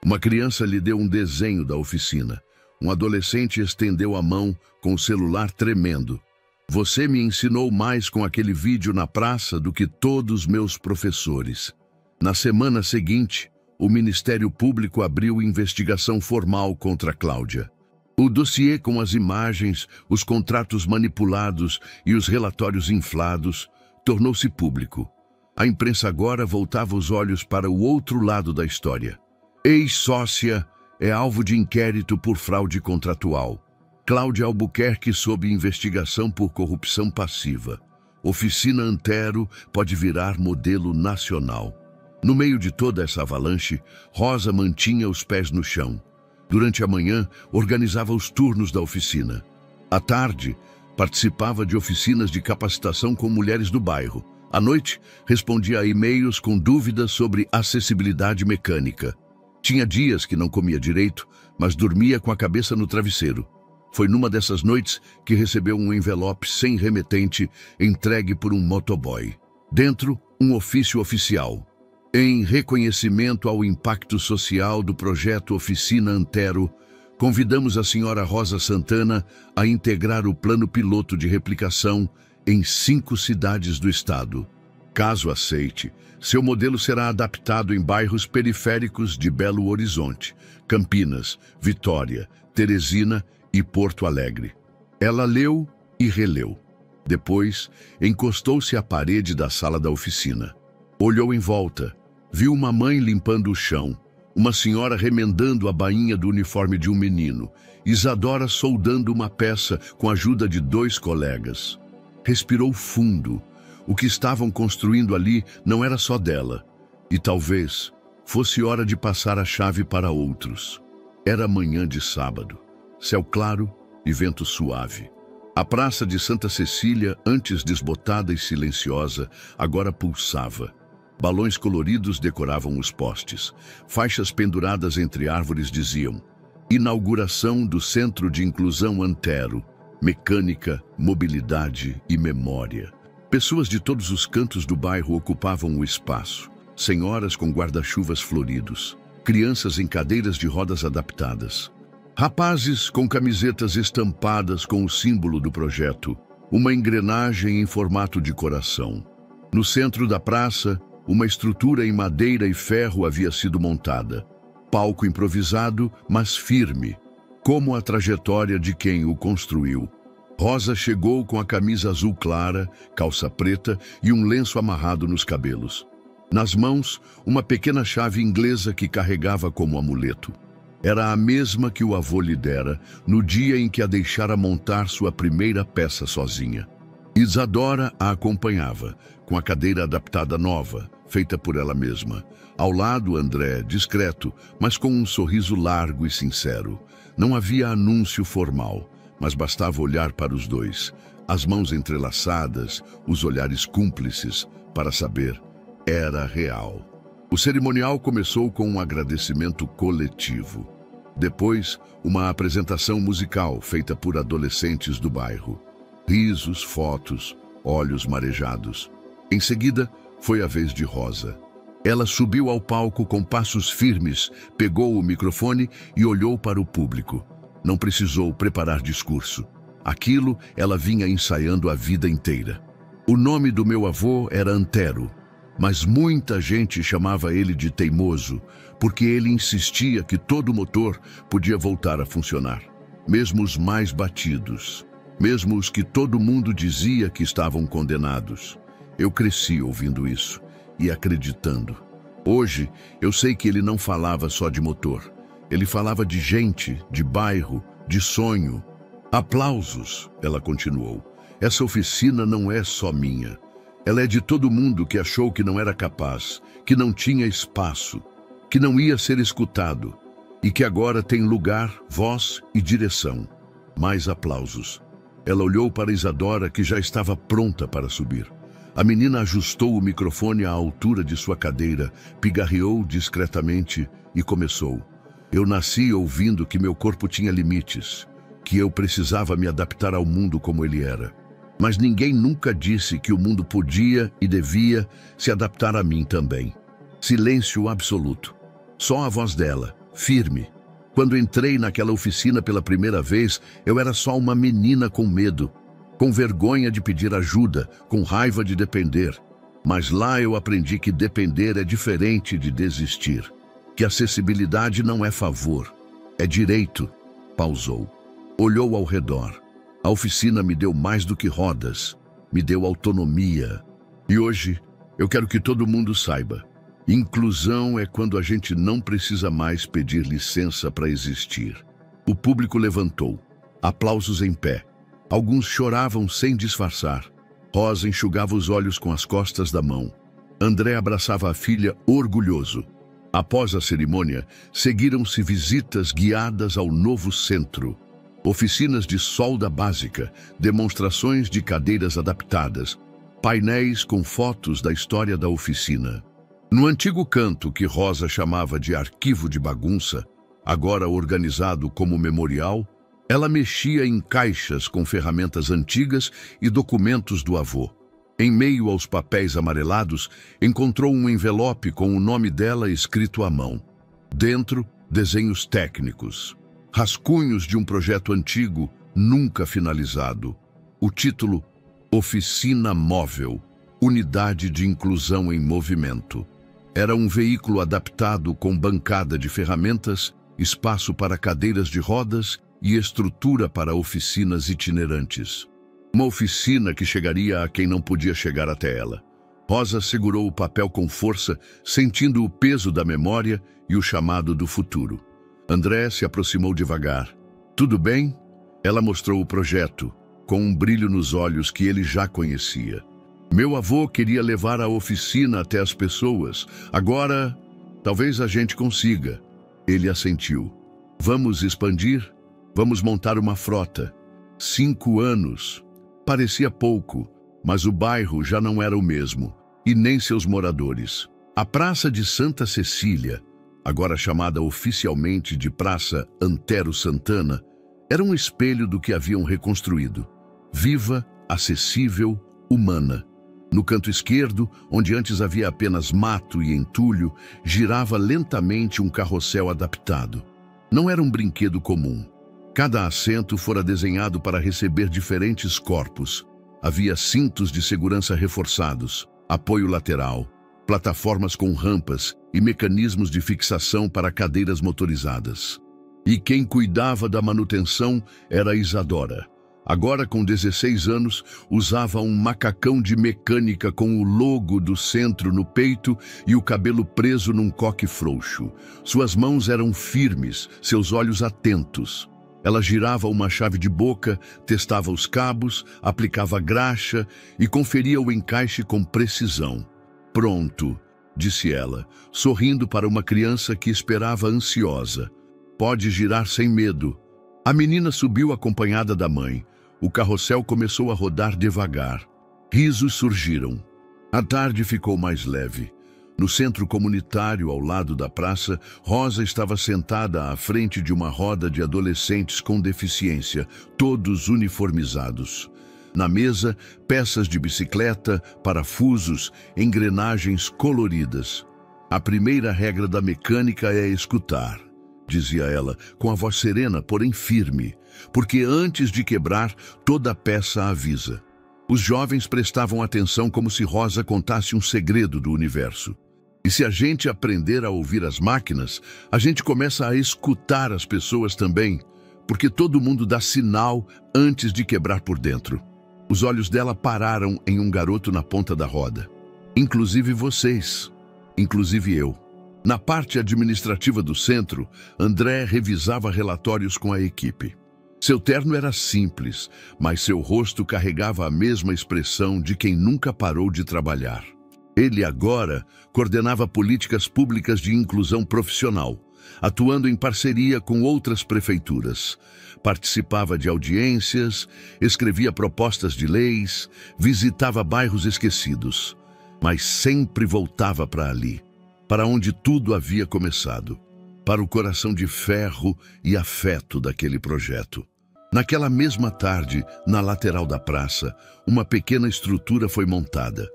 Uma criança lhe deu um desenho da oficina. Um adolescente estendeu a mão com o celular tremendo. Você me ensinou mais com aquele vídeo na praça do que todos meus professores. Na semana seguinte, o Ministério Público abriu investigação formal contra Cláudia. O dossiê com as imagens, os contratos manipulados e os relatórios inflados tornou-se público. A imprensa agora voltava os olhos para o outro lado da história. Ex-sócia é alvo de inquérito por fraude contratual. Cláudia Albuquerque sob investigação por corrupção passiva. Oficina Antero pode virar modelo nacional. No meio de toda essa avalanche, Rosa mantinha os pés no chão. Durante a manhã, organizava os turnos da oficina. À tarde, participava de oficinas de capacitação com mulheres do bairro. À noite, respondia a e-mails com dúvidas sobre acessibilidade mecânica. Tinha dias que não comia direito, mas dormia com a cabeça no travesseiro. Foi numa dessas noites que recebeu um envelope sem remetente entregue por um motoboy. Dentro, um ofício oficial. Em reconhecimento ao impacto social do projeto Oficina Antero, convidamos a senhora Rosa Santana a integrar o plano piloto de replicação em 5 cidades do estado. Caso aceite, seu modelo será adaptado em bairros periféricos de Belo Horizonte, Campinas, Vitória, Teresina e Porto Alegre. Ela leu e releu. Depois, encostou-se à parede da sala da oficina. Olhou em volta. Viu uma mãe limpando o chão, uma senhora remendando a bainha do uniforme de um menino, Isadora soldando uma peça com a ajuda de 2 colegas. Respirou fundo. O que estavam construindo ali não era só dela. E talvez fosse hora de passar a chave para outros. Era manhã de sábado. Céu claro e vento suave. A praça de Santa Cecília, antes desbotada e silenciosa, agora pulsava. Balões coloridos decoravam os postes. Faixas penduradas entre árvores diziam: inauguração do Centro de Inclusão Antero, mecânica, mobilidade e memória. Pessoas de todos os cantos do bairro ocupavam o espaço. Senhoras com guarda-chuvas floridos, crianças em cadeiras de rodas adaptadas, rapazes com camisetas estampadas com o símbolo do projeto, uma engrenagem em formato de coração. No centro da praça, uma estrutura em madeira e ferro havia sido montada. Palco improvisado, mas firme, como a trajetória de quem o construiu. Rosa chegou com a camisa azul clara, calça preta e um lenço amarrado nos cabelos. Nas mãos, uma pequena chave inglesa que carregava como amuleto. Era a mesma que o avô lhe dera no dia em que a deixara montar sua primeira peça sozinha. Isadora a acompanhava, com a cadeira adaptada nova, feita por ela mesma. Ao lado, André, discreto, mas com um sorriso largo e sincero. Não havia anúncio formal, mas bastava olhar para os dois, as mãos entrelaçadas, os olhares cúmplices, para saber, era real. O cerimonial começou com um agradecimento coletivo. Depois, uma apresentação musical feita por adolescentes do bairro. Risos, fotos, olhos marejados. Em seguida, foi a vez de Rosa. Ela subiu ao palco com passos firmes, pegou o microfone e olhou para o público. Não precisou preparar discurso. Aquilo ela vinha ensaiando a vida inteira. O nome do meu avô era Antero, mas muita gente chamava ele de teimoso, porque ele insistia que todo motor podia voltar a funcionar. Mesmo os mais batidos, mesmo os que todo mundo dizia que estavam condenados. Eu cresci ouvindo isso e acreditando. Hoje, eu sei que ele não falava só de motor. Ele falava de gente, de bairro, de sonho. Aplausos, ela continuou. Essa oficina não é só minha. Ela é de todo mundo que achou que não era capaz, que não tinha espaço, que não ia ser escutado e que agora tem lugar, voz e direção. Mais aplausos. Ela olhou para Isadora, que já estava pronta para subir. A menina ajustou o microfone à altura de sua cadeira, pigarreou discretamente e começou. Eu nasci ouvindo que meu corpo tinha limites, que eu precisava me adaptar ao mundo como ele era. Mas ninguém nunca disse que o mundo podia e devia se adaptar a mim também. Silêncio absoluto. Só a voz dela, firme. Quando entrei naquela oficina pela primeira vez, eu era só uma menina com medo, com vergonha de pedir ajuda, com raiva de depender. Mas lá eu aprendi que depender é diferente de desistir, que acessibilidade não é favor, é direito. Pausou. Olhou ao redor. A oficina me deu mais do que rodas, me deu autonomia. E hoje, eu quero que todo mundo saiba. Inclusão é quando a gente não precisa mais pedir licença para existir. O público levantou. Aplausos em pé. Alguns choravam sem disfarçar. Rosa enxugava os olhos com as costas da mão. André abraçava a filha orgulhoso. Após a cerimônia, seguiram-se visitas guiadas ao novo centro. Oficinas de solda básica, demonstrações de cadeiras adaptadas, painéis com fotos da história da oficina. No antigo canto que Rosa chamava de arquivo de bagunça, agora organizado como memorial, ela mexia em caixas com ferramentas antigas e documentos do avô. Em meio aos papéis amarelados, encontrou um envelope com o nome dela escrito à mão. Dentro, desenhos técnicos, rascunhos de um projeto antigo, nunca finalizado. O título: Oficina Móvel, Unidade de Inclusão em Movimento. Era um veículo adaptado com bancada de ferramentas, espaço para cadeiras de rodas e estrutura para oficinas itinerantes. Uma oficina que chegaria a quem não podia chegar até ela. Rosa segurou o papel com força, sentindo o peso da memória e o chamado do futuro. André se aproximou devagar. Tudo bem? Ela mostrou o projeto, com um brilho nos olhos que ele já conhecia. Meu avô queria levar a oficina até as pessoas. Agora, talvez a gente consiga. Ele assentiu. Vamos expandir? Vamos montar uma frota. 5 anos. Parecia pouco, mas o bairro já não era o mesmo, e nem seus moradores. A Praça de Santa Cecília, agora chamada oficialmente de Praça Antero Santana, era um espelho do que haviam reconstruído. Viva, acessível, humana. No canto esquerdo, onde antes havia apenas mato e entulho, girava lentamente um carrossel adaptado. Não era um brinquedo comum. Cada assento fora desenhado para receber diferentes corpos. Havia cintos de segurança reforçados, apoio lateral, plataformas com rampas e mecanismos de fixação para cadeiras motorizadas. E quem cuidava da manutenção era Isadora. Agora, com 16 anos, usava um macacão de mecânica com o logo do centro no peito e o cabelo preso num coque frouxo. Suas mãos eram firmes, seus olhos atentos. Ela girava uma chave de boca, testava os cabos, aplicava graxa e conferia o encaixe com precisão. Pronto, disse ela, sorrindo para uma criança que esperava ansiosa. Pode girar sem medo. A menina subiu acompanhada da mãe. O carrossel começou a rodar devagar. Risos surgiram. A tarde ficou mais leve. No centro comunitário, ao lado da praça, Rosa estava sentada à frente de uma roda de adolescentes com deficiência, todos uniformizados. Na mesa, peças de bicicleta, parafusos, engrenagens coloridas. A primeira regra da mecânica é escutar, dizia ela, com a voz serena, porém firme, porque antes de quebrar, toda peça avisa. Os jovens prestavam atenção como se Rosa contasse um segredo do universo. E se a gente aprender a ouvir as máquinas, a gente começa a escutar as pessoas também, porque todo mundo dá sinal antes de quebrar por dentro. Os olhos dela pararam em um garoto na ponta da roda. Inclusive vocês, inclusive eu. Na parte administrativa do centro, André revisava relatórios com a equipe. Seu terno era simples, mas seu rosto carregava a mesma expressão de quem nunca parou de trabalhar. Ele agora coordenava políticas públicas de inclusão profissional, atuando em parceria com outras prefeituras. Participava de audiências, escrevia propostas de leis, visitava bairros esquecidos, mas sempre voltava para ali, para onde tudo havia começado, para o coração de ferro e afeto daquele projeto. Naquela mesma tarde, na lateral da praça, uma pequena estrutura foi montada.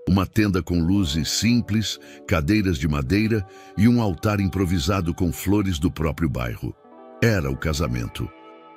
Uma tenda com luzes simples, cadeiras de madeira e um altar improvisado com flores do próprio bairro. Era o casamento.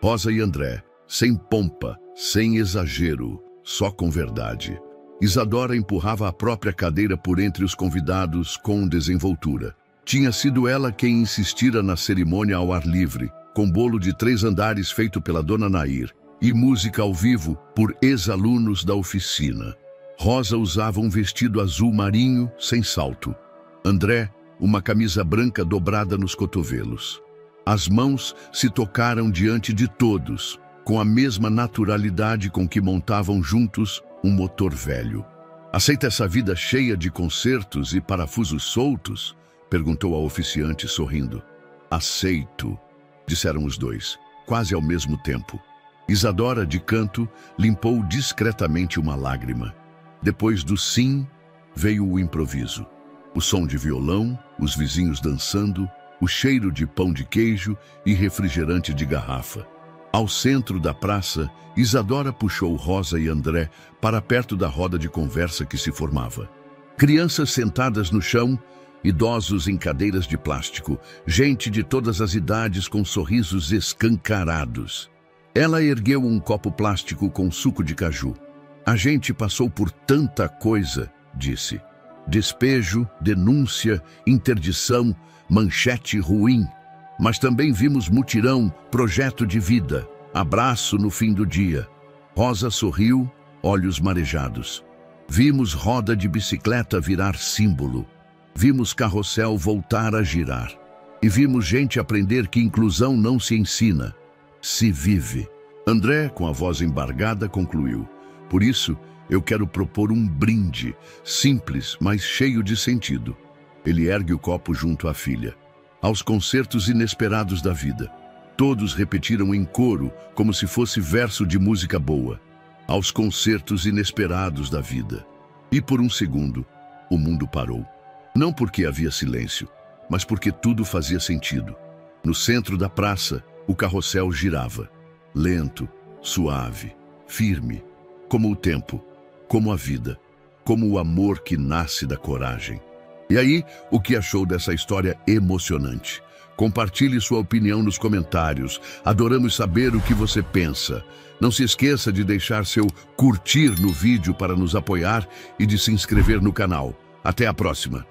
Rosa e André, sem pompa, sem exagero, só com verdade. Isadora empurrava a própria cadeira por entre os convidados com desenvoltura. Tinha sido ela quem insistira na cerimônia ao ar livre, com bolo de 3 andares feito pela dona Nair e música ao vivo por ex-alunos da oficina. Rosa usava um vestido azul marinho, sem salto. André, uma camisa branca dobrada nos cotovelos. As mãos se tocaram diante de todos, com a mesma naturalidade com que montavam juntos um motor velho. Aceita essa vida cheia de concertos e parafusos soltos? Perguntou a oficiante, sorrindo. Aceito, disseram os dois, quase ao mesmo tempo. Isadora, de canto, limpou discretamente uma lágrima. Depois do sim, veio o improviso. O som de violão, os vizinhos dançando, o cheiro de pão de queijo e refrigerante de garrafa. Ao centro da praça, Isadora puxou Rosa e André para perto da roda de conversa que se formava. Crianças sentadas no chão, idosos em cadeiras de plástico, gente de todas as idades com sorrisos escancarados. Ela ergueu um copo plástico com suco de caju. A gente passou por tanta coisa, disse. Despejo, denúncia, interdição, manchete ruim. Mas também vimos mutirão, projeto de vida, abraço no fim do dia. Rosa sorriu, olhos marejados. Vimos roda de bicicleta virar símbolo. Vimos carrossel voltar a girar. E vimos gente aprender que inclusão não se ensina, se vive. André, com a voz embargada, concluiu. Por isso, eu quero propor um brinde, simples, mas cheio de sentido. Ele ergue o copo junto à filha. Aos concertos inesperados da vida. Todos repetiram em coro, como se fosse verso de música boa. Aos concertos inesperados da vida. E por um segundo, o mundo parou. Não porque havia silêncio, mas porque tudo fazia sentido. No centro da praça, o carrossel girava. Lento, suave, firme. Como o tempo, como a vida, como o amor que nasce da coragem. E aí, o que achou dessa história emocionante? Compartilhe sua opinião nos comentários. Adoramos saber o que você pensa. Não se esqueça de deixar seu curtir no vídeo para nos apoiar e de se inscrever no canal. Até a próxima!